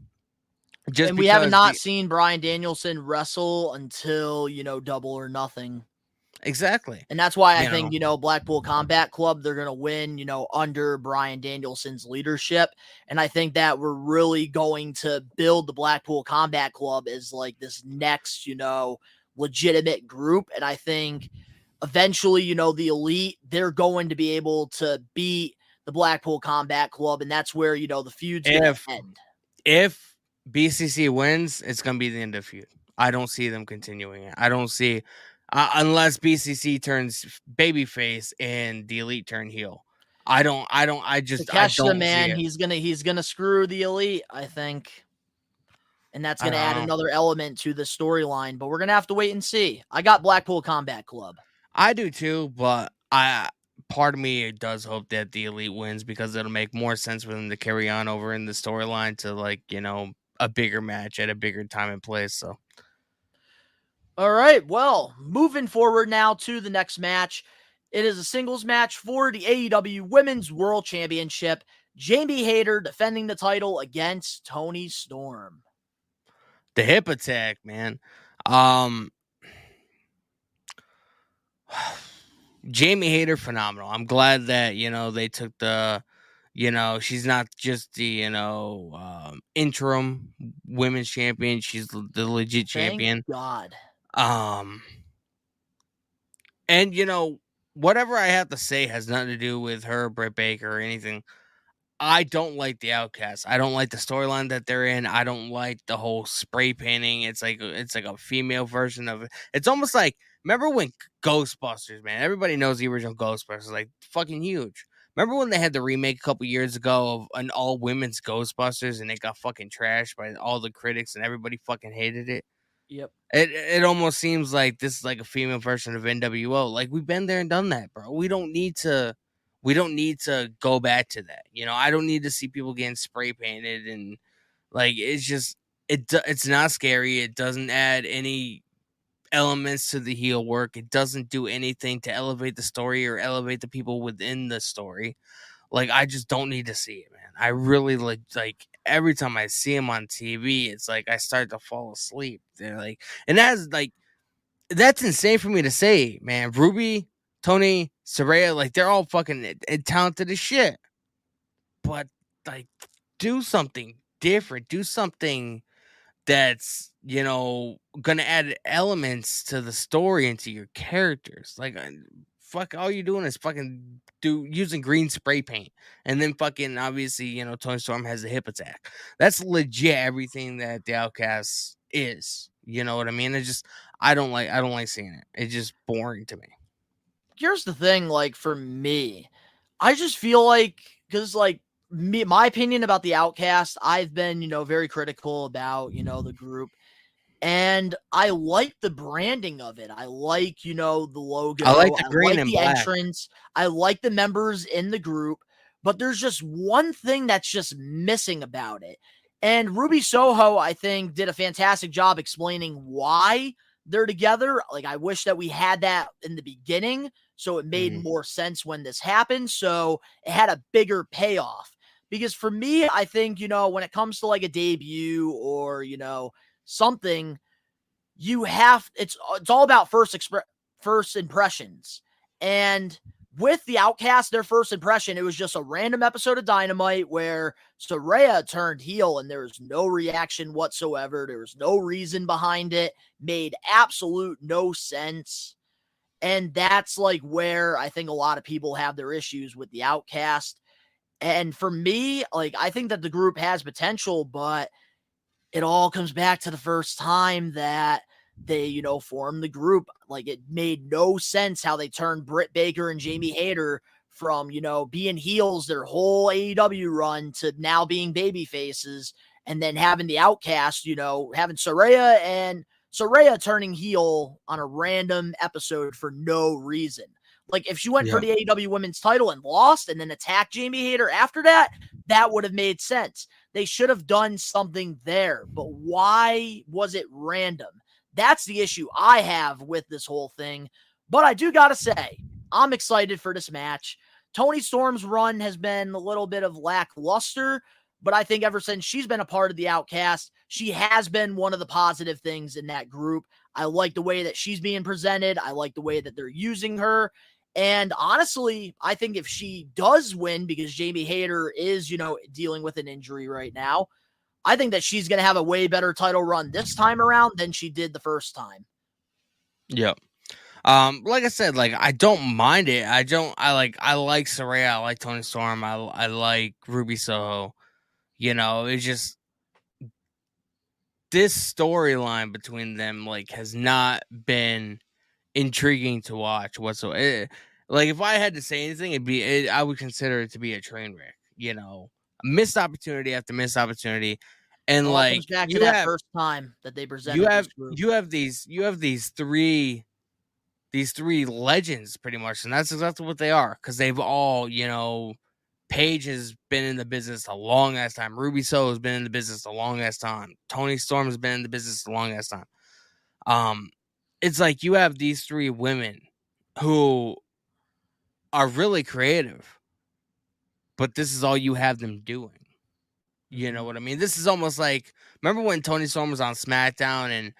Speaker 1: And we have not seen Bryan Danielson wrestle until, Double or Nothing.
Speaker 2: Exactly.
Speaker 1: And that's why I think, Blackpool Combat Club, they're going to win, under Bryan Danielson's leadership. And I think that we're really going to build the Blackpool Combat Club as like this next, legitimate group. And I think eventually, the Elite, they're going to be able to beat the Blackpool Combat Club, and that's where, the feud's going to end.
Speaker 2: If BCC wins, it's going to be the end of the feud. I don't see them continuing it. I don't see, unless BCC turns babyface and the Elite turn heel. I don't
Speaker 1: man,
Speaker 2: see it.
Speaker 1: he's gonna screw the Elite, I think. And that's going to add another element to the storyline, but we're going to have to wait and see. I got Blackpool Combat Club.
Speaker 2: I do too, but part of me does hope that the Elite wins because it'll make more sense for them to carry on over in the storyline to a bigger match at a bigger time and place. So,
Speaker 1: all right, well, moving forward now to the next match. It is a singles match for the AEW Women's World Championship. Jamie Hayter defending the title against Toni Storm.
Speaker 2: The hip attack, man. Jamie Hayter, phenomenal. I'm glad that, they took the, she's not just the, interim women's champion. She's the legit champion.
Speaker 1: Thank God.
Speaker 2: And, whatever I have to say has nothing to do with her, Britt Baker, or anything. I don't like the Outcast. I don't like the storyline that they're in. I don't like the whole spray painting. It's like a female version of it. It's almost like, remember when Ghostbusters, man? Everybody knows the original Ghostbusters, like fucking huge. Remember when they had the remake a couple years ago of an all women's Ghostbusters and it got fucking trashed by all the critics and everybody fucking hated it?
Speaker 1: Yep.
Speaker 2: It almost seems like this is like a female version of NWO. Like, we've been there and done that, bro. We don't need to go back to that. I don't need to see people getting spray painted and like, it's just, it's not scary. It doesn't add any elements to the heel work. It doesn't do anything to elevate the story or elevate the people within the story. Like, I just don't need to see it, man. I really like every time I see him on TV, it's like I start to fall asleep. They're like, and that's insane for me to say, man. Ruby, Tony, Saraya, like, they're all fucking talented as shit. But, like, do something different. Do something that's, gonna add elements to the story and to your characters. Like, fuck, all you're doing is fucking using green spray paint. And then fucking, obviously, Toni Storm has a hip attack. That's legit everything that the Outcast is. You know what I mean? It's just, I don't like seeing it. It's just boring to me.
Speaker 1: Here's the thing, like, for me, I just feel like, because, like, my opinion about the Outcast, I've been, very critical about, the group. And I like the branding of it. I like, the logo.
Speaker 2: I like the green and
Speaker 1: the
Speaker 2: black
Speaker 1: entrance. I like the members in the group. But there's just one thing that's just missing about it. And Ruby Soho, I think, did a fantastic job explaining why they're together. Like, I wish that we had that in the beginning, so it made more sense when this happened. So it had a bigger payoff. Because for me, I think, when it comes to like a debut or, something, it's all about first impressions. And with the Outcast, their first impression, it was just a random episode of Dynamite where Saraya turned heel and there was no reaction whatsoever. There was no reason behind it. Made absolute no sense. And that's like where I think a lot of people have their issues with the Outcast. And for me, like, I think that the group has potential, but it all comes back to the first time that they, formed the group. Like, it made no sense how they turned Britt Baker and Jamie Hayter from, being heels their whole AEW run to now being baby faces, and then having the Outcast, having Saraya turning heel on a random episode for no reason. Like, if she went for the AEW women's title and lost and then attacked Jamie Hayter after that, that would have made sense. They should have done something there. But why was it random? That's the issue I have with this whole thing. But I do got to say, I'm excited for this match. Toni Storm's run has been a little bit of lackluster, but I think ever since she's been a part of the Outcast, she has been one of the positive things in that group. I like the way that she's being presented. I like the way that they're using her. And honestly, I think if she does win, because Jamie Hayter is, dealing with an injury right now, I think that she's going to have a way better title run this time around than she did the first time.
Speaker 2: Yep. Like I said, like I don't mind it. I like Saraya, I like Tony Storm, I like Ruby Soho. You know, it's just this storyline between them like has not been intriguing to watch whatsoever. Like if I had to say anything, I would consider it to be a train wreck. You know, missed opportunity after missed opportunity,
Speaker 1: It
Speaker 2: and
Speaker 1: all comes
Speaker 2: like
Speaker 1: back to that first time that they presented this group.
Speaker 2: you have these three legends pretty much, and that's exactly what they are because they've all, you know, Paige has been in the business a long ass time. Ruby So has been in the business a long ass time. Tony Storm has been in the business a long ass time. Um, it's like you have these three women who are really creative, but this is all you have them doing. You know
Speaker 1: Mhm.
Speaker 2: what I mean? This is almost like, remember when Tony Storm was on SmackDown and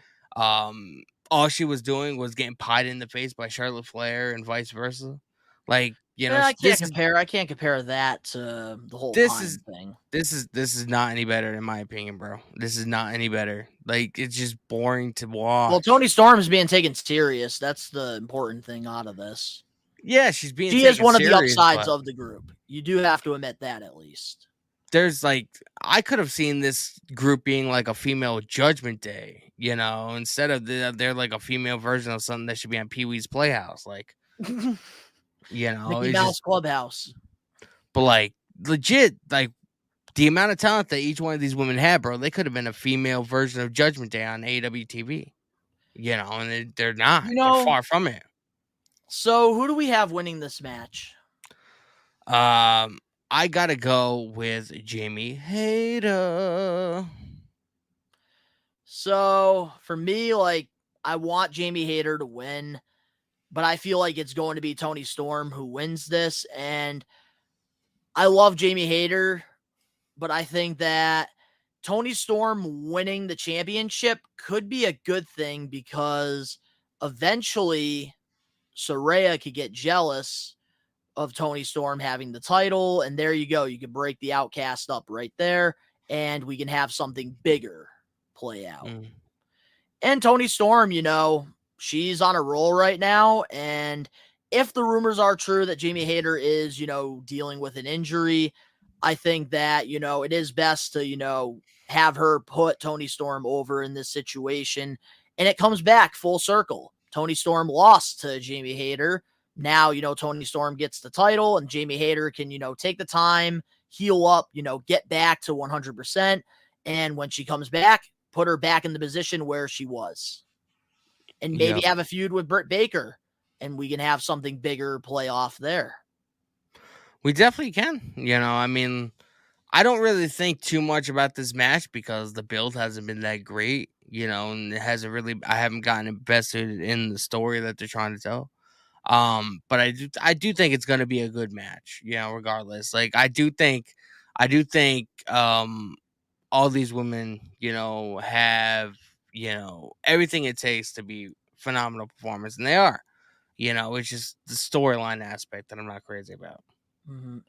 Speaker 2: all she was doing was getting pied in the face by Charlotte Flair and vice versa. Like, you know,
Speaker 1: I can't compare. I can't compare that to the whole
Speaker 2: this
Speaker 1: time
Speaker 2: is
Speaker 1: thing.
Speaker 2: this is not any better in my opinion, bro. This is not any better. Like it's just boring to
Speaker 1: Well,
Speaker 2: watch.
Speaker 1: Tony Storm is being taken serious. That's the important thing out of this.
Speaker 2: Yeah, she's being
Speaker 1: She is
Speaker 2: taken
Speaker 1: one of the
Speaker 2: serious,
Speaker 1: upsides
Speaker 2: but
Speaker 1: of the group. You do have to admit that at least.
Speaker 2: there's like I could have seen this group being like a female Judgment Day, you know, instead of they're like a female version of something that should be on Pee Wee's Playhouse, like you know,
Speaker 1: Mickey
Speaker 2: it's
Speaker 1: Mouse
Speaker 2: just
Speaker 1: Clubhouse.
Speaker 2: but like legit, like the amount of talent that each one of these women had, bro, they could have been a female version of Judgment Day on AWTV, you know, and they're not,
Speaker 1: You
Speaker 2: they're
Speaker 1: know,
Speaker 2: far from it.
Speaker 1: so who do we have winning this match?
Speaker 2: I gotta go with Jamie Hayter.
Speaker 1: So for me, like I want Jamie Hayter to win, but I feel like it's going to be Tony Storm who wins this. And I love Jamie Hayter, but I think that Tony Storm winning the championship could be a good thing because eventually Saraya could get jealous of Tony Storm having the title. And there you go. You can break the outcast up right there, and we can have something bigger play out.
Speaker 2: Mm.
Speaker 1: And Tony Storm, you know, she's on a roll right now. And if the rumors are true that Jamie Hayter is, you know, dealing with an injury, I think that, you know, it is best to, you know, have her put Tony Storm over in this situation. And it comes back full circle. Tony Storm lost to Jamie Hayter. Now, you know, Tony Storm gets the title and Jamie Hayter can, you know, take the time, heal up, you know, get back to 100%. And when she comes back, put her back in the position where she was. And maybe
Speaker 2: Yep.
Speaker 1: have a feud with Britt Baker and we can have something bigger play off there.
Speaker 2: We definitely can. You know, I mean, I don't really think too much about this match because the build hasn't been that great, you know, and it hasn't really I haven't gotten invested in the story that they're trying to tell. But I do think it's gonna be a good match, you know, regardless. Like I do think all these women, you know, have, you know, everything it takes to be phenomenal performers, and they are. You know, it's just the storyline aspect that I'm not crazy about.
Speaker 1: Mm-hmm.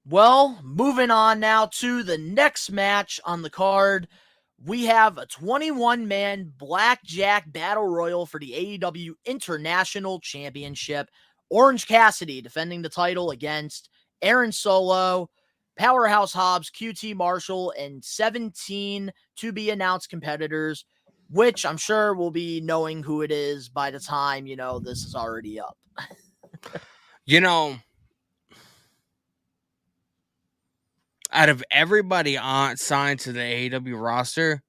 Speaker 1: Well, moving on now to the next match on the card. We have a 21-man blackjack battle royal for the AEW International Championship. Orange Cassidy defending the title against Aaron Solo, Powerhouse Hobbs, QT Marshall, and 17 to be announced competitors, which I'm sure we'll be knowing who it is by the time, you know, this is already up.
Speaker 2: You know, out of everybody on signed to the AEW roster,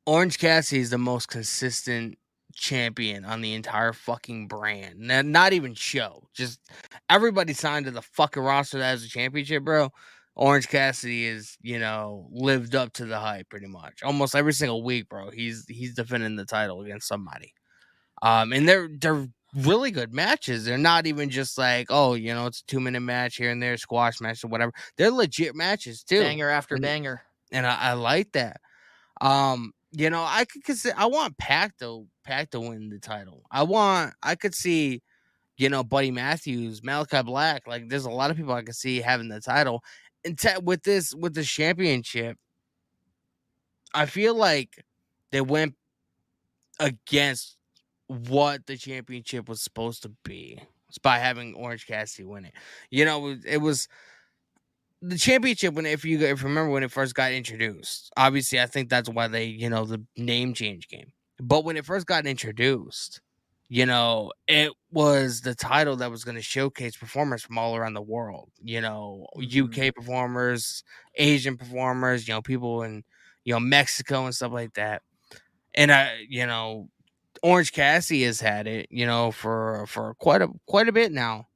Speaker 2: Orange Cassidy is the most consistent champion on the entire fucking brand. Not even show. Just everybody signed to the fucking roster that has a championship, bro. Orange Cassidy is, you know, lived up to the hype pretty much. Almost every single week, bro. He's defending the title against somebody. And they're really good matches. They're not even just like, oh, you know, it's a 2-minute match here and there, squash match or whatever. They're legit matches too.
Speaker 1: Banger after banger.
Speaker 2: And I like that. You know, I could consider I want Pac to win the title. I could see, you know, Buddy Matthews, Malachi Black. Like there's a lot of people I could see having the title. And with this championship, I feel like they went against what the championship was supposed to be. It's by having Orange Cassidy win it. It was the championship if you remember when it first got introduced. Obviously, I think that's why they, the name change came. But when it first got introduced, it was the title that was going to showcase performers from all around the world. UK performers, Asian performers, people in, Mexico and stuff like that. And Orange Cassidy has had it, for quite a bit now.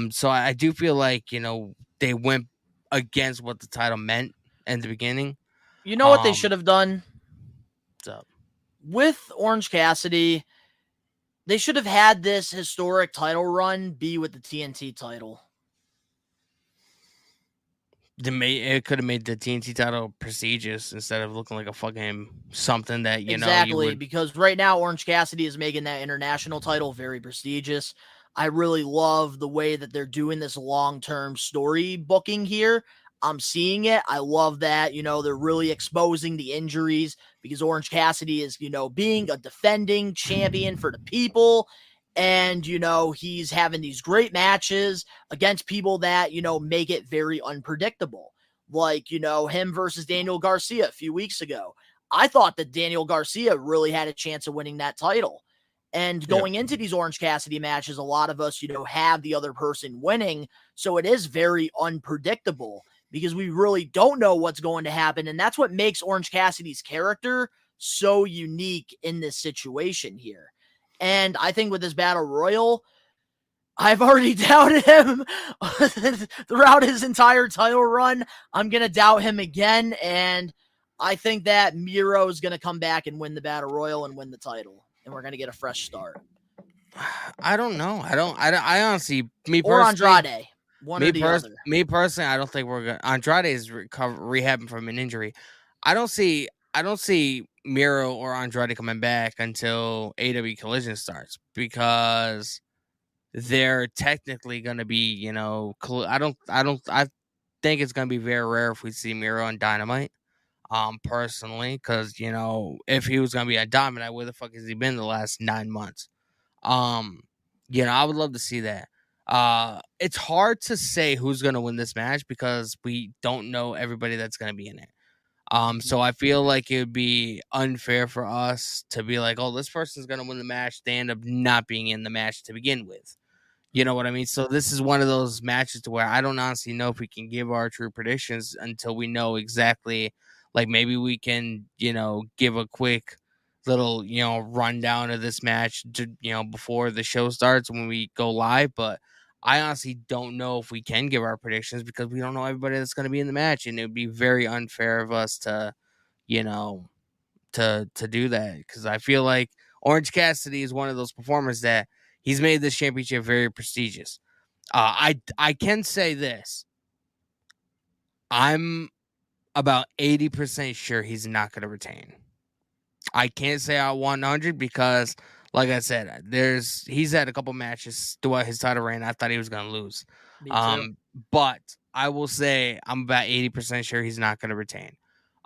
Speaker 2: So I do feel like, they went against what the title meant in the beginning.
Speaker 1: You know what they should have done?
Speaker 2: So
Speaker 1: with Orange Cassidy, they should have had this historic title run be with the TNT title.
Speaker 2: It could have made the TNT title prestigious instead of looking like a fucking something that,
Speaker 1: exactly, because right now Orange Cassidy is making that international title very prestigious. I really love the way that they're doing this long-term story booking here. I'm seeing it. I love that, they're really exposing the injuries because Orange Cassidy is, being a defending champion for the people. And, he's having these great matches against people that, make it very unpredictable. Like, him versus Daniel Garcia a few weeks ago. I thought that Daniel Garcia really had a chance of winning that title. And going into these Orange Cassidy matches, a lot of us, have the other person winning. So it is very unpredictable because we really don't know what's going to happen. And that's what makes Orange Cassidy's character so unique in this situation here. And I think with this battle royal, I've already doubted him throughout his entire title run. I'm going to doubt him again. And I think that Miro is going to come back and win the battle royal and win the title. And we're going to get a fresh start.
Speaker 2: I don't know. I honestly, me personally,
Speaker 1: or Andrade.
Speaker 2: Me personally, I don't think we're gonna. Andrade is rehabbing from an injury. I don't see Miro or Andrade coming back until AW Collision starts because they're technically gonna be, I think it's gonna be very rare if we see Miro on Dynamite. Personally, because if he was gonna be on Dynamite, where the fuck has he been the last 9 months? I would love to see that. It's hard to say who's gonna win this match because we don't know everybody that's gonna be in it. So I feel like it would be unfair for us to be like, oh, this person's gonna win the match. They end up not being in the match to begin with. You know what I mean? So this is one of those matches to where I don't honestly know if we can give our true predictions until we know exactly. Like maybe we can, give a quick little, rundown of this match, before the show starts when we go live. But I honestly don't know if we can give our predictions because we don't know everybody that's going to be in the match, and it would be very unfair of us to, to do that because I feel like Orange Cassidy is one of those performers that he's made this championship very prestigious. I can say this. I'm about 80% sure he's not going to retain. I can't say I 100 because, like I said, he's had a couple matches throughout his title reign. I thought he was going to lose. But I will say I'm about 80% sure he's not going to retain.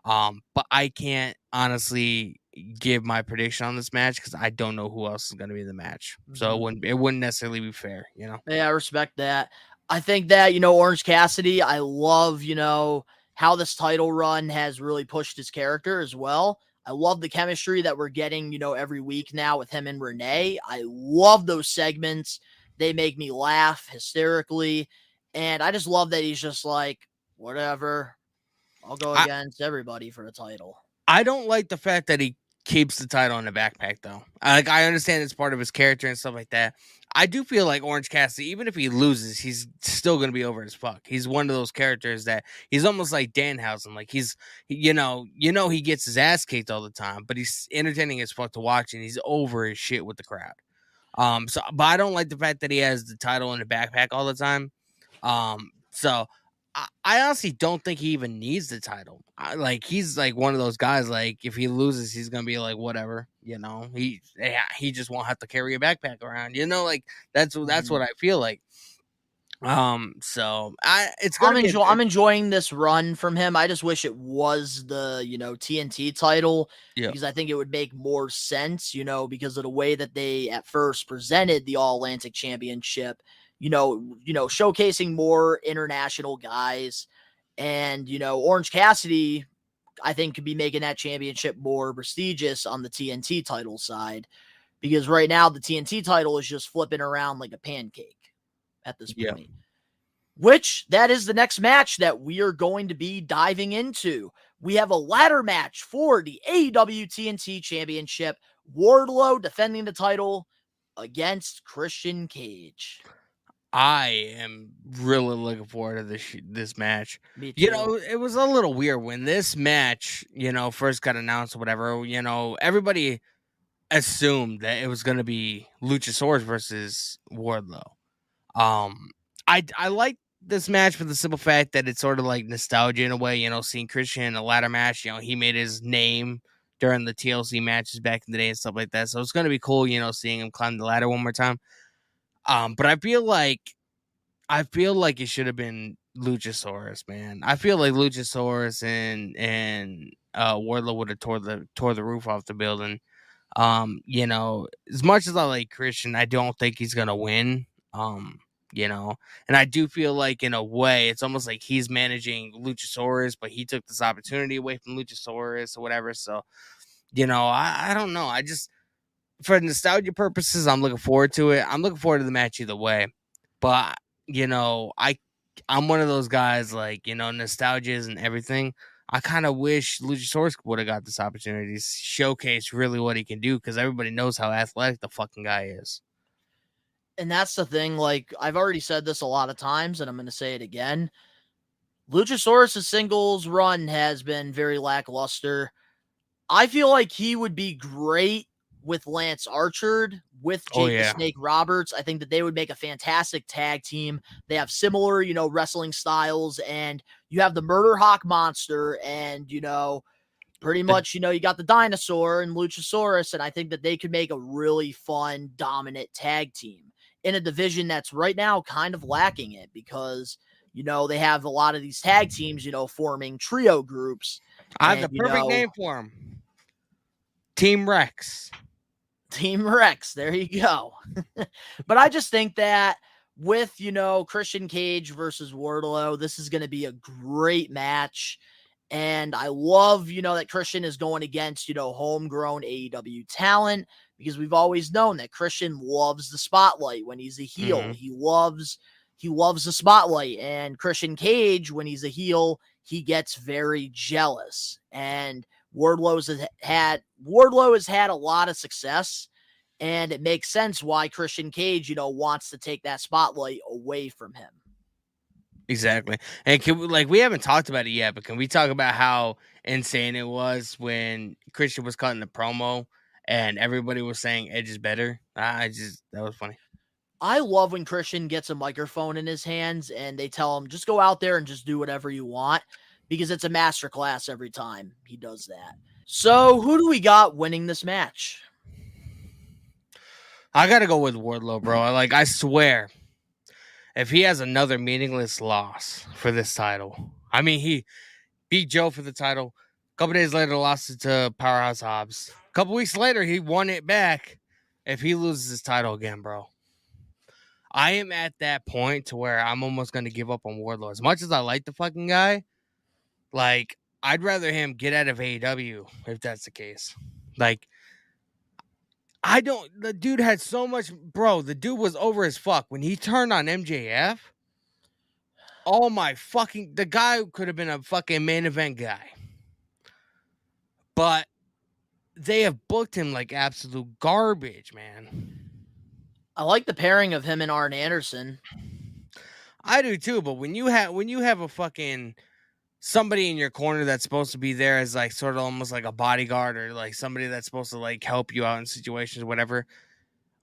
Speaker 2: But I can't honestly give my prediction on this match because I don't know who else is going to be in the match. So it wouldn't necessarily be fair, Yeah,
Speaker 1: I respect that. I think that, Orange Cassidy, I love, how this title run has really pushed his character as well. I love the chemistry that we're getting, every week now with him and Renee. I love those segments. They make me laugh hysterically. And I just love that he's just like, whatever. I'll go against everybody for the title.
Speaker 2: I don't like the fact that he keeps the title in the backpack, though. I understand it's part of his character and stuff like that. I do feel like Orange Cassidy, even if he loses, he's still going to be over as fuck. He's one of those characters that he's almost like Danhausen. Like he gets his ass kicked all the time, but he's entertaining as fuck to watch, and he's over his shit with the crowd. But I don't like the fact that he has the title in the backpack all the time. So I honestly don't think he even needs the title. He's like one of those guys. Like if he loses, he's gonna be like whatever. He just won't have to carry a backpack around. Like that's what I feel like. So it's gonna be
Speaker 1: I'm enjoying this run from him. I just wish it was the, TNT title,
Speaker 2: yeah,
Speaker 1: because I think it would make more sense, because of the way that they at first presented the All Atlantic Championship, showcasing more international guys. And, Orange Cassidy, I think, could be making that championship more prestigious on the TNT title side, because right now the TNT title is just flipping around like a pancake at this
Speaker 2: yeah.
Speaker 1: point. Which that is the next match that we are going to be diving into. We have a ladder match for the AEW TNT Championship. Wardlow defending the title against Christian Cage.
Speaker 2: I am really looking forward to this match.
Speaker 1: Me
Speaker 2: You
Speaker 1: too.
Speaker 2: know, it was a little weird when this match, first got announced or whatever. Everybody assumed that it was going to be Luchasaurus versus Wardlow. Um, I like this match for the simple fact that it's sort of like nostalgia in a way. Seeing Christian in a ladder match. He made his name during the TLC matches back in the day and stuff like that. So it's going to be cool. Seeing him climb the ladder one more time. But I feel like it should have been Luchasaurus, man. I feel like Luchasaurus and Wardlow would have tore the roof off the building. As much as I like Christian, I don't think he's gonna win. And I do feel like in a way it's almost like he's managing Luchasaurus, but he took this opportunity away from Luchasaurus or whatever. So, I don't know. I just for nostalgia purposes, I'm looking forward to it. I'm looking forward to the match either way. But I'm one of those guys like, nostalgia and everything. I kind of wish Luchasaurus would have got this opportunity to showcase really what he can do because everybody knows how athletic the fucking guy is.
Speaker 1: And that's the thing. Like, I've already said this a lot of times, and I'm going to say it again. Luchasaurus' singles run has been very lackluster. I feel like he would be great with Lance Archer, with
Speaker 2: Oh
Speaker 1: Jake the
Speaker 2: yeah,
Speaker 1: Snake Roberts. I think that they would make a fantastic tag team. They have similar, wrestling styles, and you have the Murder Hawk Monster, and, pretty much, you got the dinosaur and Luchasaurus, and I think that they could make a really fun, dominant tag team in a division that's right now kind of lacking it because, they have a lot of these tag teams, forming trio groups.
Speaker 2: I have
Speaker 1: And,
Speaker 2: the perfect name for him. Team Rex.
Speaker 1: Team Rex, there you go. But I just think that with, Christian Cage versus Wardlow, this is going to be a great match. And I love, that Christian is going against, homegrown AEW talent because we've always known that Christian loves the spotlight when he's a heel.
Speaker 2: Mm-hmm.
Speaker 1: He loves the spotlight. And Christian Cage, when he's a heel, he gets very jealous. And Wardlow has had a lot of success, and it makes sense why Christian Cage, wants to take that spotlight away from him.
Speaker 2: Exactly. And we haven't talked about it yet, but can we talk about how insane it was when Christian was cutting the promo and everybody was saying Edge is better? That was funny.
Speaker 1: I love when Christian gets a microphone in his hands and they tell him, just go out there and just do whatever you want, because it's a masterclass every time he does that. So who do we got winning this match?
Speaker 2: I got to go with Wardlow, bro. I swear, if he has another meaningless loss for this title, I mean, he beat Joe for the title. A couple days later, lost it to Powerhouse Hobbs. A couple weeks later, he won it back. If he loses his title again, bro, I am at that point to where I'm almost going to give up on Wardlow. As much as I like the fucking guy, I'd rather him get out of AEW if that's the case. The dude had so much, bro. The dude was over as fuck when he turned on MJF. Oh my fucking, the guy could have been a fucking main event guy. But they have booked him like absolute garbage, man.
Speaker 1: I like the pairing of him and Arn Anderson.
Speaker 2: I do too, but when you have a fucking somebody in your corner that's supposed to be there as like sort of almost like a bodyguard or like somebody that's supposed to like help you out in situations or whatever,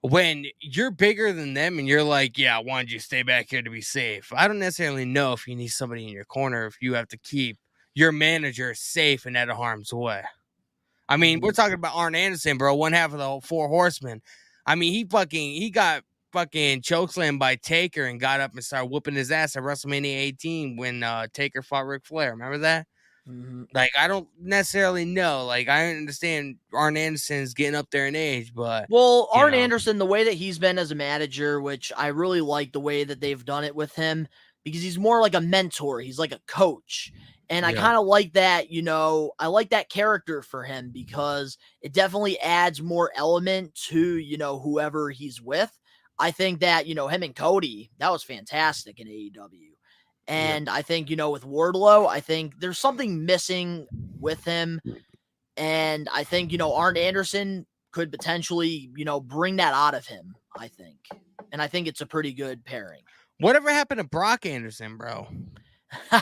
Speaker 2: when you're bigger than them and you're like, yeah, why don't you stay back here to be safe? I don't necessarily know if you need somebody in your corner if you have to keep your manager safe and out of harm's way. I mean, we're talking about Arn Anderson, bro, one half of the 4 Horsemen. I mean, he got fucking chokeslam by Taker and got up and started whooping his ass at WrestleMania 18 when Taker fought Ric Flair. Remember that?
Speaker 1: Mhm.
Speaker 2: Like, I don't necessarily know. Like, I understand Arn Anderson's getting up there in age, but
Speaker 1: Well,
Speaker 2: you
Speaker 1: Arn
Speaker 2: know.
Speaker 1: Anderson, the way that he's been as a manager, which I really like the way that they've done it with him, because he's more like a mentor. He's like a coach. And I
Speaker 2: Yeah.
Speaker 1: kind of like that, I like that character for him because it definitely adds more element to, whoever he's with. I think that, him and Cody, that was fantastic in AEW. And I think, with Wardlow, I think there's something missing with him. And I think, Arn Anderson could potentially, bring that out of him, I think. And I think it's a pretty good pairing.
Speaker 2: Whatever happened to Brock Anderson, bro?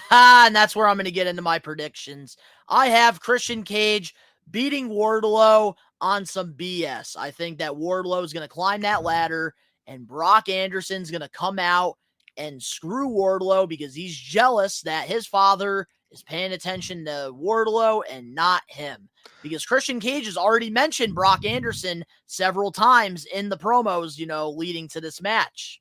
Speaker 1: And that's where I'm going to get into my predictions. I have Christian Cage beating Wardlow on some BS. I think that Wardlow is going to climb that ladder and Brock Anderson's going to come out and screw Wardlow because he's jealous that his father is paying attention to Wardlow and not him. Because Christian Cage has already mentioned Brock Anderson several times in the promos, leading to this match.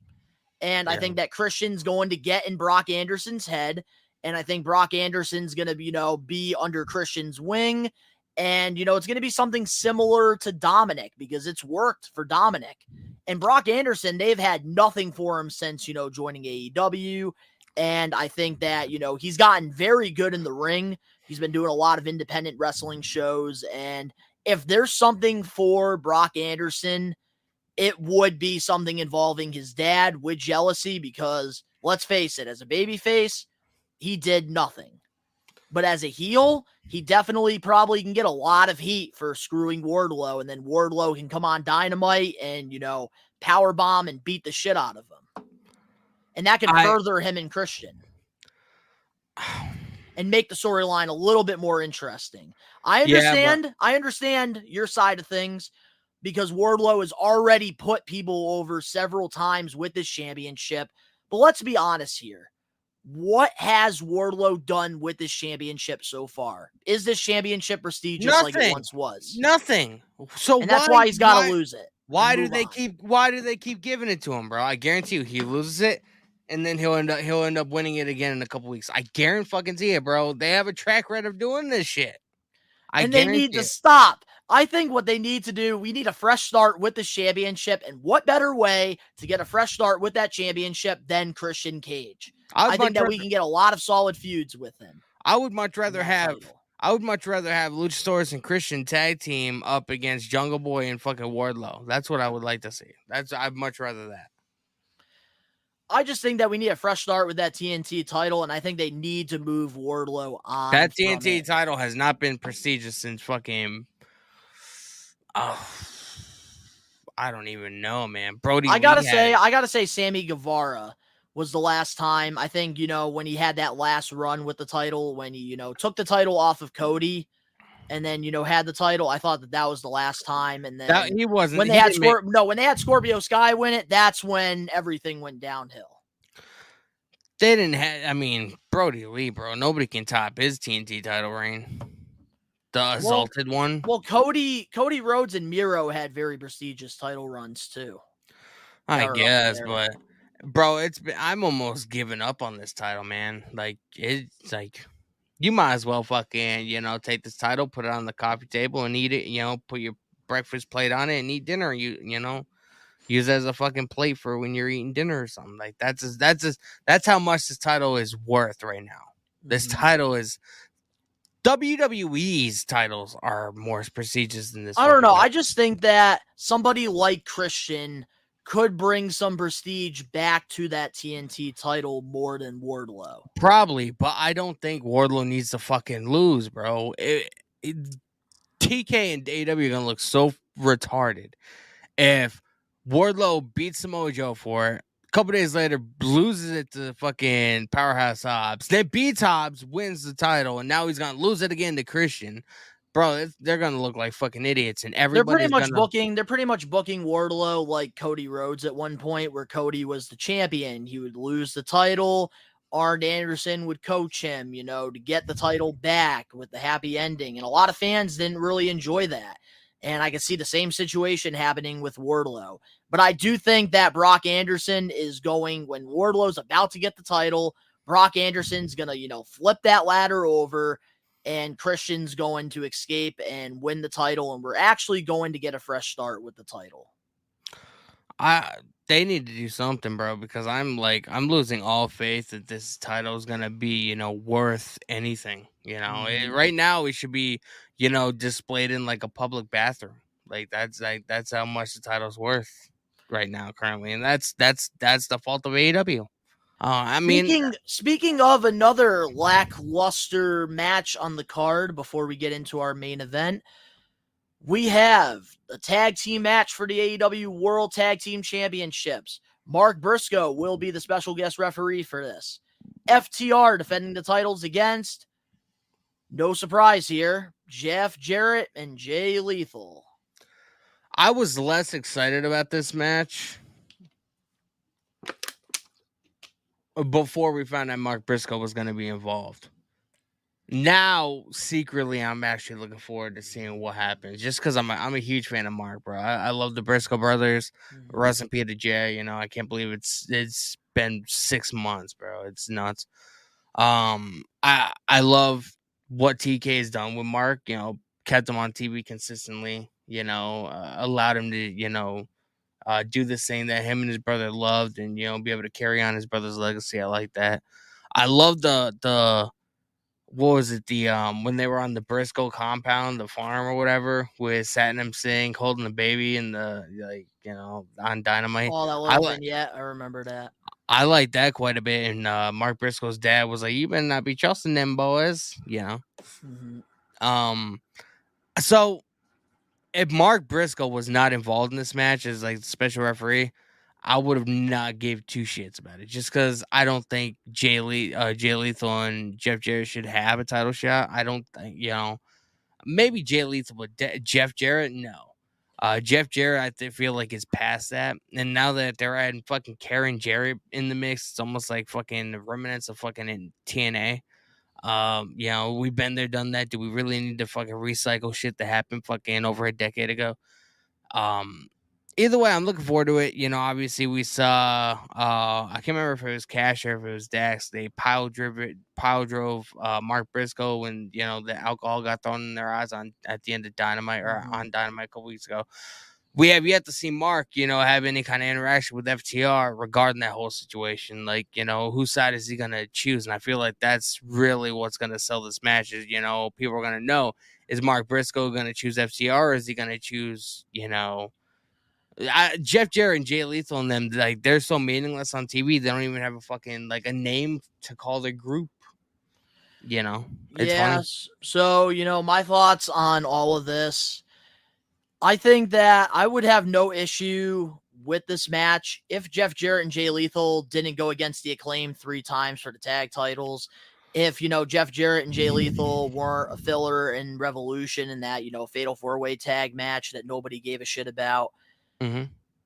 Speaker 1: And I think that Christian's going to get in Brock Anderson's head. And I think Brock Anderson's going to, be under Christian's wing. And, it's going to be something similar to Dominic because it's worked for Dominic. And Brock Anderson, they've had nothing for him since, joining AEW. And I think that, he's gotten very good in the ring. He's been doing a lot of independent wrestling shows. And if there's something for Brock Anderson, it would be something involving his dad with jealousy because, let's face it, as a babyface, he did nothing. But as a heel, he definitely probably can get a lot of heat for screwing Wardlow, and then Wardlow can come on Dynamite and, powerbomb and beat the shit out of him. And that can further him and Christian and make the storyline a little bit more interesting. I understand your side of things because Wardlow has already put people over several times with this championship. But let's be honest here. What has Wardlow done with this championship so far? Is this championship prestigious like it once was?
Speaker 2: Nothing. So
Speaker 1: that's why he's got to lose it.
Speaker 2: Why do they keep giving it to him, bro? I guarantee you, he loses it, and then he'll end up winning it again in a couple weeks. I guarantee it, bro. They have a track record of doing this shit.
Speaker 1: And they need to stop. I think what they need to do, we need a fresh start with the championship, and what better way to get a fresh start with that championship than Christian Cage? I think that we can get a lot of solid feuds with him.
Speaker 2: I would much rather have Luchasaurus and Christian tag team up against Jungle Boy and fucking Wardlow. That's what I would like to see. I'd much rather that.
Speaker 1: I just think that we need a fresh start with that TNT title, and I think they need to move Wardlow on.
Speaker 2: That TNT title has not been prestigious since fucking. I don't even know, man. Brody.
Speaker 1: I gotta say, Sammy Guevara was the last time. I think when he had that last run with the title, when he took the title off of Cody, and then had the title. I thought that was the last time, and then
Speaker 2: he wasn't.
Speaker 1: When they had when they had Scorpio Sky win it, that's when everything went downhill.
Speaker 2: They didn't have. I mean, Brody Lee, bro. Nobody can top his TNT title reign. The Exalted one.
Speaker 1: Well, Cody Rhodes and Miro had very prestigious title runs too.
Speaker 2: I guess, but bro, I'm almost giving up on this title, man. Like it's like you might as well fucking take this title, put it on the coffee table, and eat it. Put your breakfast plate on it and eat dinner. Use it as a fucking plate for when you're eating dinner or something. Like that's how much this title is worth right now. This title is. WWE's titles are more prestigious than this.
Speaker 1: I don't know. I just think that somebody like Christian could bring some prestige back to that TNT title more than Wardlow.
Speaker 2: Probably, but I don't think Wardlow needs to fucking lose, bro. TK and AEW are going to look so retarded if Wardlow beats Samoa Joe for it. A couple days later, loses it to fucking Powerhouse Hobbs. Then beats Hobbs, wins the title, and now he's gonna lose it again to Christian. Bro, they're gonna look like fucking idiots, and everybody's
Speaker 1: They're pretty much booking Wardlow like Cody Rhodes at one point, where Cody was the champion. He would lose the title. Arn Anderson would coach him, to get the title back with the happy ending, and a lot of fans didn't really enjoy that. And I can see the same situation happening with Wardlow. But I do think that Brock Anderson is going, when Wardlow's about to get the title, Brock Anderson's going to, flip that ladder over, and Christian's going to escape and win the title. And we're actually going to get a fresh start with the title.
Speaker 2: They need to do something, bro, because I'm losing all faith that this title is gonna be, worth anything. Right now it should be, displayed in like a public bathroom. That's how much the title's worth right now, currently, and that's the fault of AEW.
Speaker 1: Speaking of another lackluster match on the card before we get into our main event, we have a tag team match for the AEW World Tag Team Championships. Mark Briscoe will be the special guest referee for this. FTR defending the titles against, no surprise here, Jeff Jarrett and Jay Lethal.
Speaker 2: I was less excited about this match before we found out Mark Briscoe was going to be involved. Now, secretly, I'm actually looking forward to seeing what happens. Just because I'm a huge fan of Mark, bro. I love the Briscoe brothers. Russ and Peter J. I can't believe it's been 6 months, bro. It's nuts. I love what TK has done with Mark. Kept him on TV consistently. Allowed him to do this thing that him and his brother loved, and be able to carry on his brother's legacy. I like that. I love the what was it, when they were on the Briscoe compound, the farm or whatever, with Satnam Singh holding the baby and on Dynamite.
Speaker 1: Oh, that little vignette, I remember that.
Speaker 2: I like that quite a bit. And Mark Briscoe's dad was like, "You better not be trusting them boys," So if Mark Briscoe was not involved in this match as like special referee, I would have not gave two shits about it, just because I don't think Jay Lethal and Jeff Jarrett should have a title shot. I don't think, maybe Jay Lethal, but Jeff Jarrett, no. Jeff Jarrett, I feel like is past that, and now that they're adding fucking Karen Jarrett in the mix, it's almost like fucking the remnants of fucking in TNA. We've been there, done that. Do we really need to fucking recycle shit that happened fucking over a decade ago? Either way, I'm looking forward to it. Obviously we saw, I can't remember if it was Cash or if it was Dax. They pile drove Mark Briscoe when, the alcohol got thrown in their eyes at the end of Dynamite, or on Dynamite a couple weeks ago. We have yet to see Mark, have any kind of interaction with FTR regarding that whole situation. Like, whose side is he going to choose? And I feel like that's really what's going to sell this match is, people are going to know, is Mark Briscoe going to choose FTR, or is he going to choose, Jeff Jarrett and Jay Lethal and them, like, they're so meaningless on TV. They don't even have a fucking, like, a name to call their group. It's funny.
Speaker 1: So, my thoughts on all of this, I think that I would have no issue with this match if Jeff Jarrett and Jay Lethal didn't go against the Acclaim 3 times for the tag titles. If, Jeff Jarrett and Jay Lethal weren't a filler in Revolution in that, fatal 4-way tag match that nobody gave a shit about.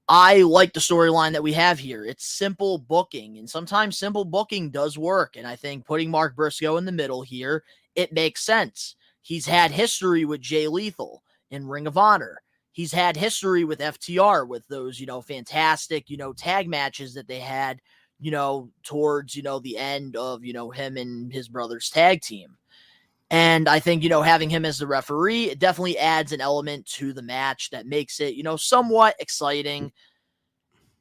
Speaker 1: I like the storyline that we have here. It's simple booking, and sometimes simple booking does work. And I think putting Mark Briscoe in the middle here, it makes sense. He's had history with Jay Lethal in Ring of Honor. He's had history with FTR with those, fantastic, tag matches that they had, towards, the end of, him and his brother's tag team. And I think, having him as the referee, it definitely adds an element to the match that makes it, somewhat exciting.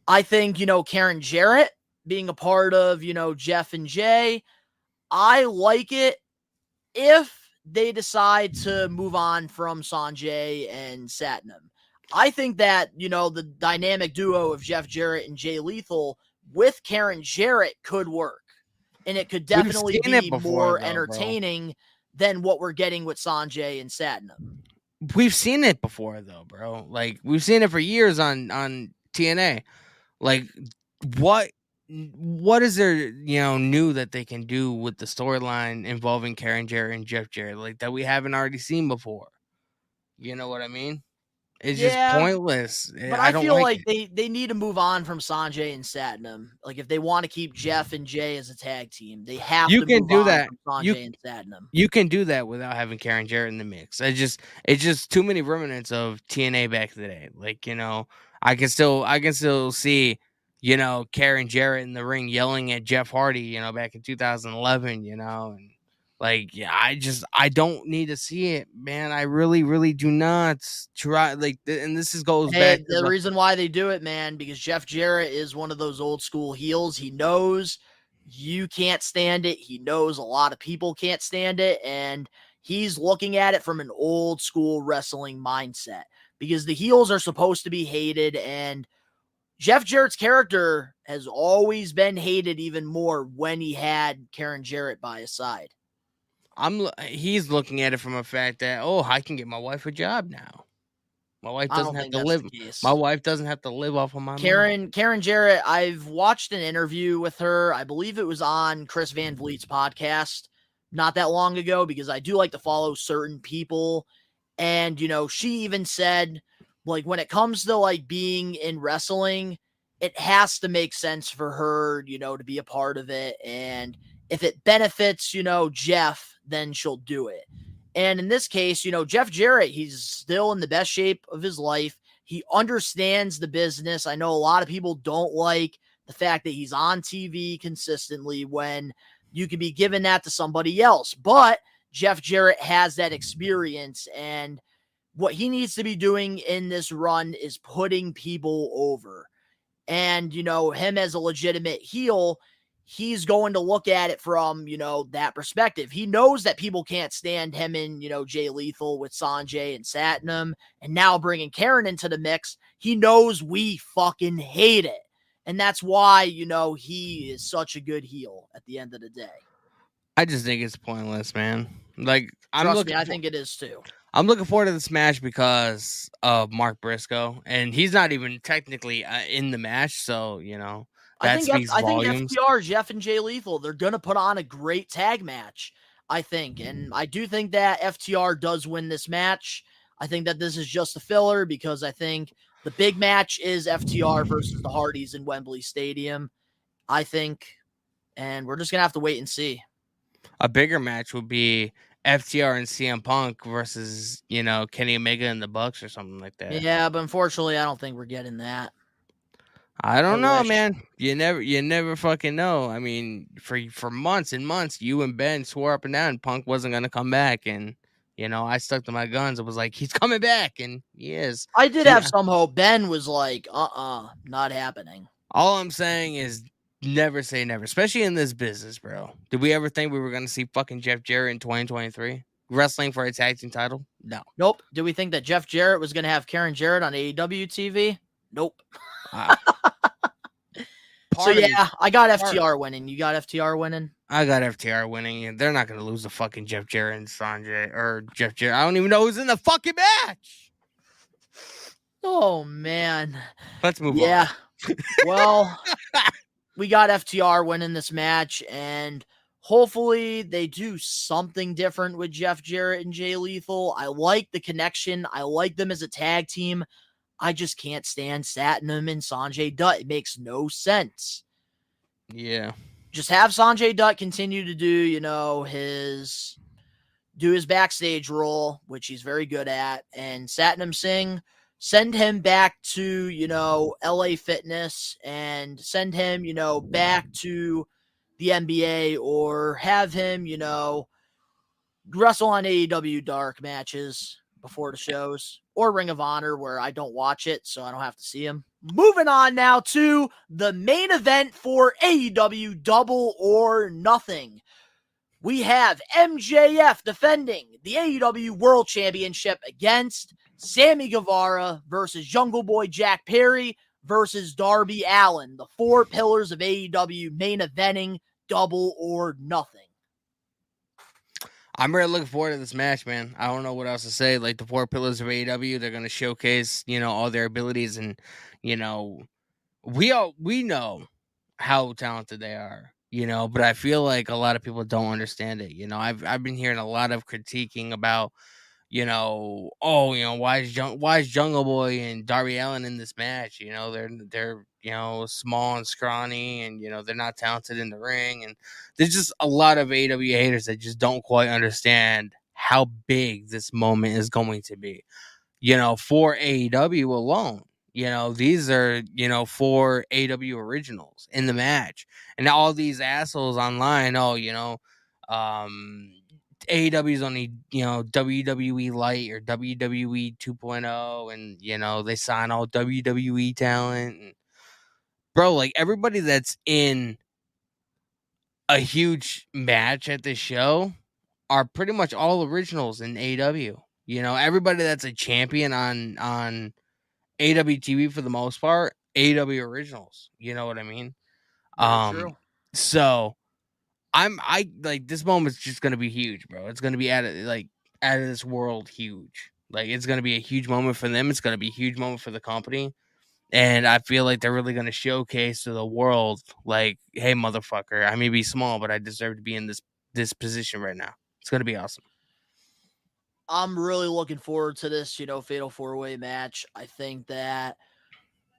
Speaker 1: I think, Karen Jarrett being a part of, Jeff and Jay, I like it if they decide to move on from Sanjay and Satnam. I think that, the dynamic duo of Jeff Jarrett and Jay Lethal with Karen Jarrett could work. And it could definitely be more entertaining than what we're getting with Sanjay and Satnam.
Speaker 2: We've seen it before, though, bro. Like, we've seen it for years on TNA. Like, what is there, new that they can do with the storyline involving Karen Jarrett and Jeff Jarrett, like, that we haven't already seen before? You know what I mean? It's just
Speaker 1: Yeah,
Speaker 2: pointless.
Speaker 1: but
Speaker 2: I
Speaker 1: I
Speaker 2: don't
Speaker 1: feel
Speaker 2: like
Speaker 1: like
Speaker 2: it.
Speaker 1: they need to move on from Sanjay and Satnam. Like, if they want to keep Jeff and Jay as a tag team, they have
Speaker 2: You
Speaker 1: to
Speaker 2: can
Speaker 1: move
Speaker 2: do
Speaker 1: on
Speaker 2: that.
Speaker 1: from
Speaker 2: You
Speaker 1: Sanjay and Satnam.
Speaker 2: you can do that without having Karen Jarrett in the mix. It's just too many remnants of TNA back in the day. Like, I can still see, Karen Jarrett in the ring yelling at Jeff Hardy, back in 2011, and like, yeah, I don't need to see it, man. I really, really do not try like and goes back
Speaker 1: Hey,
Speaker 2: to
Speaker 1: the
Speaker 2: the
Speaker 1: reason why they do it, man, because Jeff Jarrett is one of those old school heels. He knows you can't stand it. He knows a lot of people can't stand it. And he's looking at it from an old school wrestling mindset because the heels are supposed to be hated. And Jeff Jarrett's character has always been hated even more when he had Karen Jarrett by his side.
Speaker 2: he's looking at it from a fact that, oh, I can get my wife a job now. My wife
Speaker 1: I
Speaker 2: doesn't
Speaker 1: don't
Speaker 2: have
Speaker 1: think
Speaker 2: to
Speaker 1: that's
Speaker 2: live.
Speaker 1: the
Speaker 2: My
Speaker 1: case.
Speaker 2: wife doesn't have to live off of my money.
Speaker 1: Karen Jarrett, I've watched an interview with her. I believe it was on Chris Van Vliet's podcast not that long ago because I do like to follow certain people. And, she even said, like, when it comes to like being in wrestling, it has to make sense for her, to be a part of it. And if it benefits, Jeff, then she'll do it. And in this case, Jeff Jarrett, he's still in the best shape of his life. He understands the business. I know a lot of people don't like the fact that he's on TV consistently when you could be giving that to somebody else. But Jeff Jarrett has that experience, and what he needs to be doing in this run is putting people over. And, him as a legitimate heel, he's going to look at it from, that perspective. He knows that people can't stand him and, Jay Lethal with Sanjay and Satnam. And now bringing Karen into the mix, he knows we fucking hate it. And that's why, he is such a good heel at the end of the day.
Speaker 2: I just think it's pointless, man. Like
Speaker 1: Trust me, I think it is too.
Speaker 2: I'm looking forward to this match because of Mark Briscoe, and he's not even technically in the match, so that speaks
Speaker 1: I think
Speaker 2: volumes.
Speaker 1: FTR, Jeff and Jay Lethal, they're gonna put on a great tag match. I think, and I do think that FTR does win this match. I think that this is just a filler because I think the big match is FTR versus the Hardys in Wembley Stadium. I think, and we're just gonna have to wait and see.
Speaker 2: A bigger match would be FTR and CM Punk versus Kenny Omega and the Bucks or something like that.
Speaker 1: Yeah, but unfortunately, I don't think we're getting that.
Speaker 2: I don't know, man. You never fucking know. I mean, for months and months, you and Ben swore up and down Punk wasn't gonna come back, and I stuck to my guns. It was like he's coming back, and he is.
Speaker 1: I did have some hope. Ben was like, not happening.
Speaker 2: All I'm saying is never say never, especially in this business, bro. Did we ever think we were gonna see fucking Jeff Jarrett in 2023 wrestling for a tag team title? No.
Speaker 1: Nope. Did we think that Jeff Jarrett was gonna have Karen Jarrett on AEW TV? Nope. So yeah, I got FTR winning. You got FTR winning?
Speaker 2: I got FTR winning, and they're not going to lose to fucking Jeff Jarrett and Sanjay or Jeff Jarrett. I don't even know who's in the fucking match.
Speaker 1: Oh man.
Speaker 2: Let's move on.
Speaker 1: Yeah. Well, we got FTR winning this match, and hopefully they do something different with Jeff Jarrett and Jay Lethal. I like the connection. I like them as a tag team. I just can't stand Satnam and Sanjay Dutt. It makes no sense.
Speaker 2: Yeah.
Speaker 1: Just have Sanjay Dutt continue to do, his backstage role, which he's very good at. And Satnam Singh, send him back to, LA Fitness and send him, back to the NBA, or have him, wrestle on AEW dark matches before the shows, or Ring of Honor, where I don't watch it, so I don't have to see him. Moving on now to the main event for AEW Double or Nothing. We have MJF defending the AEW World Championship against Sammy Guevara versus Jungle Boy Jack Perry versus Darby Allin. The four pillars of AEW main eventing Double or Nothing.
Speaker 2: I'm really looking forward to this match, man. I don't know what else to say. Like the four pillars of AEW, they're going to showcase, all their abilities, and we know how talented they are, but I feel like a lot of people don't understand it. I've been hearing a lot of critiquing about, why is Jungle Boy and Darby Allin in this match? They're small and scrawny, and they're not talented in the ring, and there's just a lot of AEW haters that just don't quite understand how big this moment is going to be. For AEW alone. These are, 4 AEW originals in the match. And all these assholes online, AEW is only, WWE Light or WWE 2.0, and, they sign all WWE talent. And, bro, like, everybody that's in a huge match at the show are pretty much all originals in AEW. Everybody that's a champion on AWTV for the most part, AW originals. You know what I mean?
Speaker 1: Very true.
Speaker 2: So I like this moment's just gonna be huge, bro. It's gonna be out of this world huge. Like it's gonna be a huge moment for them. It's gonna be a huge moment for the company. And I feel like they're really gonna showcase to the world, like, hey, motherfucker, I may be small, but I deserve to be in this position right now. It's gonna be awesome.
Speaker 1: I'm really looking forward to this, fatal 4-way match. I think that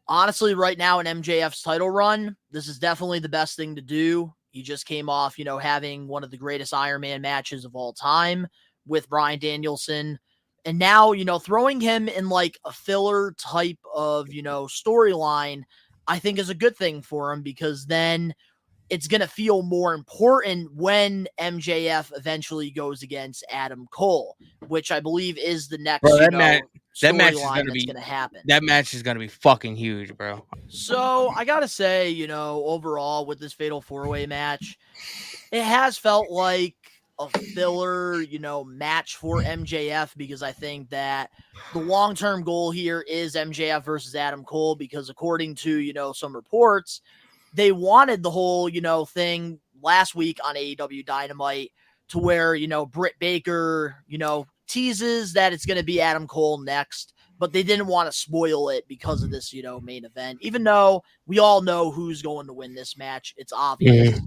Speaker 1: honestly, right now in MJF's title run, this is definitely the best thing to do. He just came off, having one of the greatest Iron Man matches of all time with Bryan Danielson. And now, throwing him in like a filler type of, storyline, I think is a good thing for him because then it's going to feel more important when MJF eventually goes against Adam Cole, which I believe is the next
Speaker 2: Bro, that match is
Speaker 1: storyline that's going to happen.
Speaker 2: That match is going to be fucking huge, bro.
Speaker 1: So I got to say, overall with this Fatal 4-Way match, it has felt like a filler, match for MJF because I think that the long-term goal here is MJF versus Adam Cole because according to, some reports, they wanted the whole, thing last week on AEW Dynamite to where, Britt Baker, teases that it's going to be Adam Cole next, but they didn't want to spoil it because of this, main event, even though we all know who's going to win this match. It's obvious.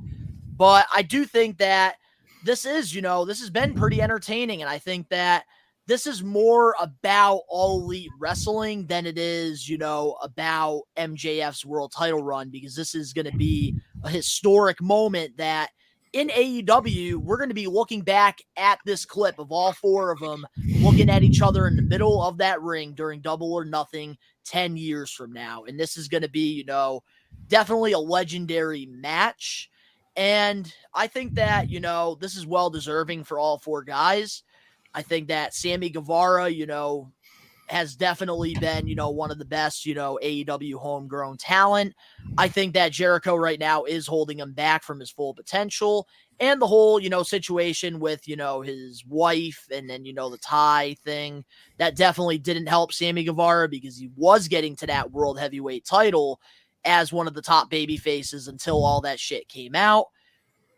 Speaker 1: But I do think that this is, this has been pretty entertaining. And I think that this is more about All Elite Wrestling than it is, about MJF's world title run, because this is going to be a historic moment that in AEW, we're going to be looking back at this clip of all 4 of them looking at each other in the middle of that ring during Double or Nothing 10 years from now. And this is going to be, definitely a legendary match. And I think that, this is well deserving for all 4 guys. I think that Sammy Guevara, has definitely been, one of the best, AEW homegrown talent. I think that Jericho right now is holding him back from his full potential. And the whole, situation with, his wife and then, the tie thing, that definitely didn't help Sammy Guevara because he was getting to that world heavyweight title as one of the top baby faces until all that shit came out.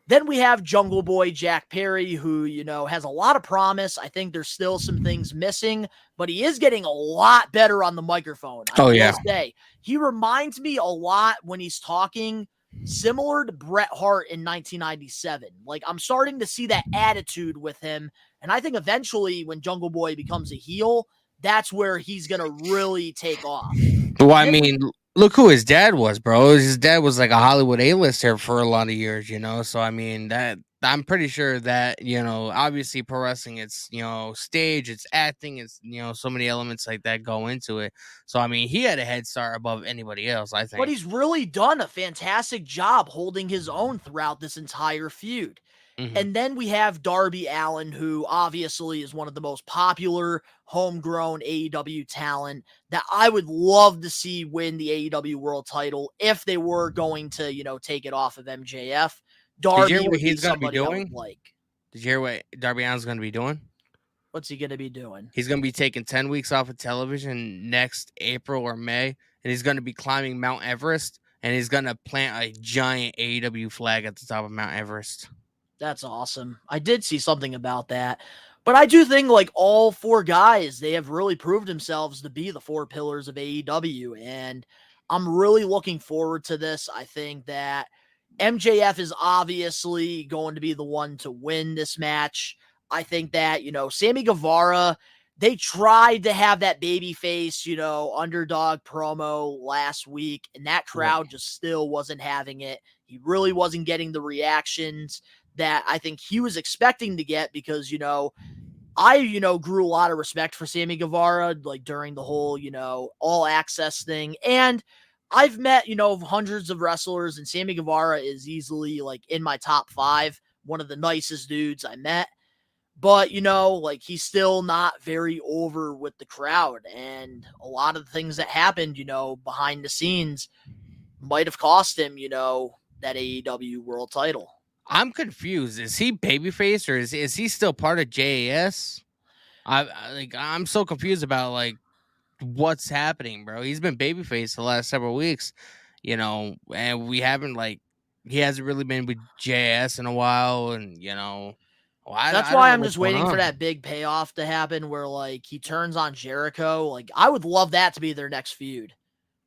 Speaker 1: Then we have Jungle Boy Jack Perry, who, has a lot of promise. I think there's still some things missing, but he is getting a lot better on the microphone. I will say. He reminds me a lot when he's talking, similar to Bret Hart in 1997. Like, I'm starting to see that attitude with him, and I think eventually when Jungle Boy becomes a heel, that's where he's going to really take off.
Speaker 2: Well, I mean, look who his dad was, bro. His dad was like a Hollywood A-lister for a lot of years, So, I mean, that I'm pretty sure that, obviously pro wrestling, it's, stage, it's acting, it's, so many elements like that go into it. So, I mean, he had a head start above anybody else, I think.
Speaker 1: But he's really done a fantastic job holding his own throughout this entire feud. Mm-hmm. And then we have Darby Allin, who obviously is one of the most popular homegrown AEW talent that I would love to see win the AEW world title if they were going to, take it off of MJF. Darby,
Speaker 2: did you hear what he's going to be doing? Did you hear what Darby Allin's going to be doing?
Speaker 1: What's he going to be doing?
Speaker 2: He's going to be taking 10 weeks off of television next April or May, and he's going to be climbing Mount Everest, and he's going to plant a giant AEW flag at the top of Mount Everest.
Speaker 1: That's awesome. I did see something about that. But I do think like all 4 guys, they have really proved themselves to be the 4 pillars of AEW. And I'm really looking forward to this. I think that MJF is obviously going to be the one to win this match. I think that, Sammy Guevara, they tried to have that babyface, underdog promo last week, and that crowd just still wasn't having it. He really wasn't getting the reactions that I think he was expecting to get because, I, grew a lot of respect for Sammy Guevara, like during the whole, all access thing. And I've met, hundreds of wrestlers, and Sammy Guevara is easily like in my top 5, one of the nicest dudes I met. But, like he's still not very over with the crowd. And a lot of the things that happened, behind the scenes might have cost him, that AEW world title.
Speaker 2: I'm confused. Is he babyface or is he still part of JAS? I'm so confused about like what's happening, bro. He's been babyface the last several weeks, and we haven't he hasn't really been with JS in a while, and
Speaker 1: That's
Speaker 2: I
Speaker 1: why
Speaker 2: don't know
Speaker 1: I'm
Speaker 2: what's
Speaker 1: just
Speaker 2: going
Speaker 1: waiting for
Speaker 2: on.
Speaker 1: that big payoff to happen where like he turns on Jericho. Like I would love that to be their next feud.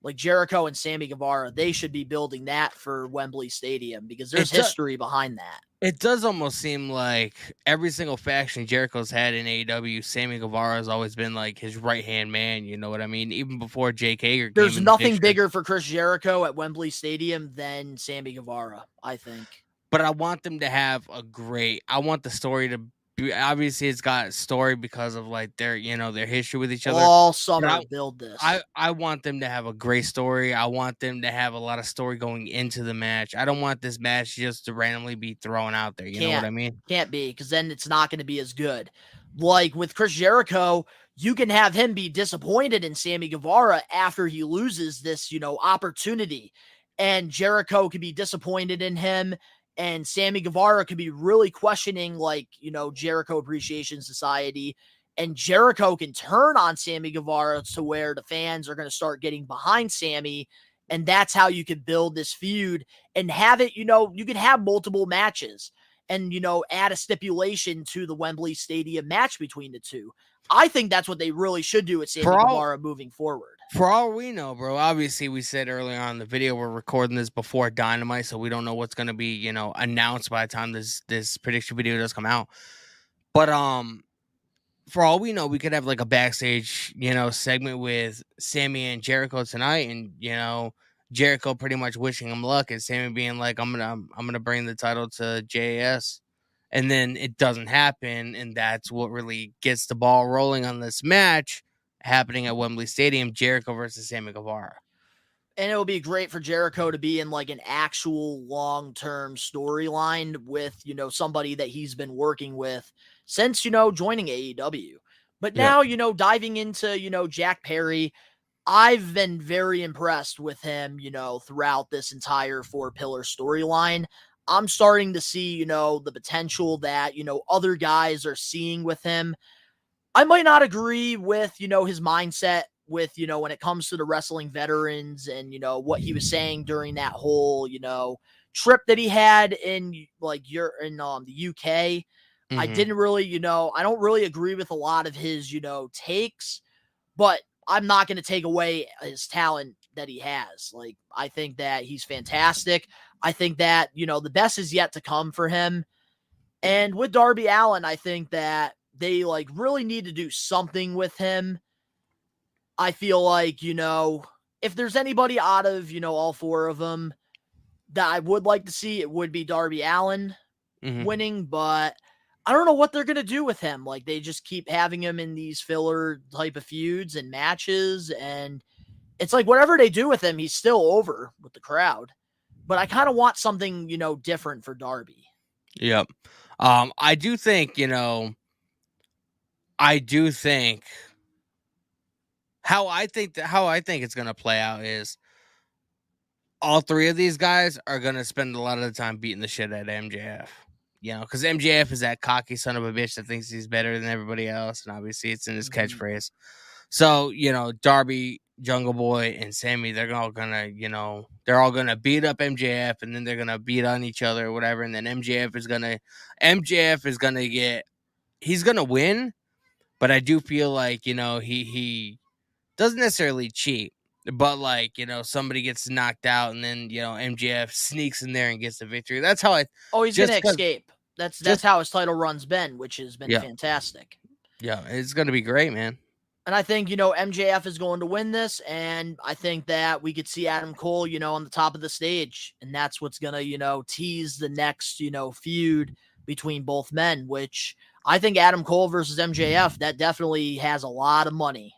Speaker 1: Like Jericho and Sammy Guevara, they should be building that for Wembley Stadium because there's history behind that.
Speaker 2: It does almost seem like every single faction Jericho's had in AEW, Sammy Guevara has always been like his right hand man. You know what I mean? Even before Jake Hager came
Speaker 1: There's
Speaker 2: in the
Speaker 1: nothing
Speaker 2: picture.
Speaker 1: bigger for Chris Jericho at Wembley Stadium than Sammy Guevara, I think.
Speaker 2: But I want them to have I want the story to be, obviously it's got story because of like their history with each other.
Speaker 1: All summer build this.
Speaker 2: I want them to have a great story. I want them to have a lot of story going into the match. I don't want this match just to randomly be thrown out there. You know what I mean?
Speaker 1: Can't be, because then it's not going to be as good. Like with Chris Jericho, you can have him be disappointed in Sammy Guevara after he loses this, opportunity. And Jericho could be disappointed in him. And Sammy Guevara could be really questioning, like, Jericho Appreciation Society. And Jericho can turn on Sammy Guevara to where the fans are going to start getting behind Sammy. And that's how you can build this feud and have it, you can have multiple matches and, add a stipulation to the Wembley Stadium match between the two. I think that's what they really should do with Sammy Guevara moving forward.
Speaker 2: For all we know, bro, obviously we said earlier on in the video, we're recording this before Dynamite, so we don't know what's going to be, announced by the time this prediction video does come out. But for all we know, we could have like a backstage, segment with Sammy and Jericho tonight, and Jericho pretty much wishing him luck, and Sammy being like, "I'm gonna bring the title to JAS," and then it doesn't happen, and that's what really gets the ball rolling on this match happening at Wembley Stadium: Jericho versus Sammy Guevara.
Speaker 1: And it would be great for Jericho to be in like an actual long-term storyline with, somebody that he's been working with since, joining AEW. But now, diving into, Jack Perry, I've been very impressed with him, throughout this entire 4-pillar storyline. I'm starting to see, the potential that, other guys are seeing with him. I might not agree with, his mindset with, when it comes to the wrestling veterans and, what he was saying during that whole, trip that he had in like the UK. Mm-hmm. I didn't really, I don't really agree with a lot of his, takes, but I'm not going to take away his talent that he has. Like, I think that he's fantastic. I think that, the best is yet to come for him. And with Darby Allin, I think that they like really need to do something with him. I feel like, if there's anybody out of, all 4 of them that I would like to see, it would be Darby Allin winning, but I don't know what they're going to do with him. Like, they just keep having him in these filler type of feuds and matches, and it's like whatever they do with him, he's still over with the crowd. But I kind of want something, different for Darby.
Speaker 2: Yep. I do think how I think it's going to play out is all 3 of these guys are going to spend a lot of the time beating the shit out of MJF. Because MJF is that cocky son of a bitch that thinks he's better than everybody else. And obviously it's in his catchphrase. So, Darby, Jungle Boy, and Sammy, they're all going to beat up MJF, and then they're going to beat on each other or whatever. And then MJF is going to he's going to win. But I do feel like, he doesn't necessarily cheat. But somebody gets knocked out, and then MJF sneaks in there and gets the victory. That's how
Speaker 1: he's gonna escape. That's how his title run's been, which has been fantastic.
Speaker 2: Yeah, it's going to be great, man.
Speaker 1: And I think, MJF is going to win this. And I think that we could see Adam Cole, on the top of the stage. And that's what's going to, tease the next, feud between both men, which I think Adam Cole versus MJF, that definitely has a lot of money.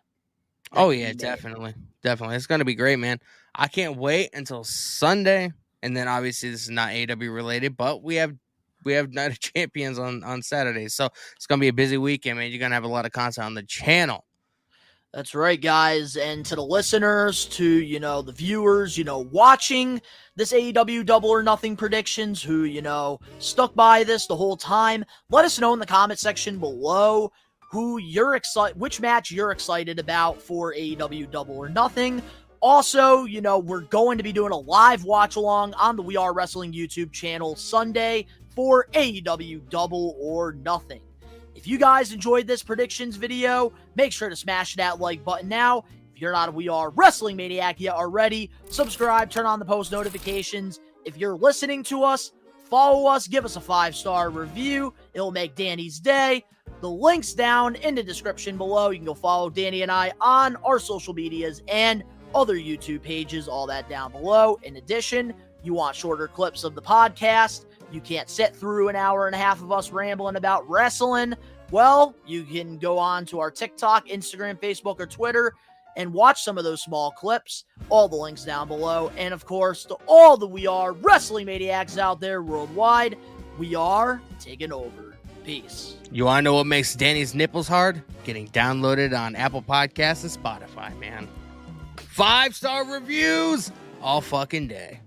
Speaker 2: Oh, yeah, definitely. Definitely. It's going to be great, man. I can't wait until Sunday. And then obviously this is not AEW related, but we have Night of Champions on Saturday. So it's going to be a busy weekend, man. You're going to have a lot of content on the channel.
Speaker 1: That's right, guys. And to the listeners, to, the viewers, watching this AEW Double or Nothing predictions, who, stuck by this the whole time, let us know in the comment section below which match you're excited about for AEW Double or Nothing. Also, we're going to be doing a live watch along on the We Are Wrestling YouTube channel Sunday for AEW Double or Nothing. If you guys enjoyed this predictions video, make sure to smash that like button now. If you're not a We Are Wrestling Maniac yet already, subscribe, turn on the post notifications. If you're listening to us, follow us, give us a 5-star review. It'll make Danny's day. The link's down in the description below. You can go follow Danny and I on our social medias and other YouTube pages, all that down below. In addition, you want shorter clips of the podcast, you can't sit through an hour and a half of us rambling about wrestling, well, you can go on to our TikTok, Instagram, Facebook, or Twitter and watch some of those small clips. All the links down below. And of course, to all the We Are Wrestling Maniacs out there worldwide, we are taking over. Peace.
Speaker 2: You want to know what makes Danny's nipples hard? Getting downloaded on Apple Podcasts and Spotify, man. 5-star reviews all fucking day.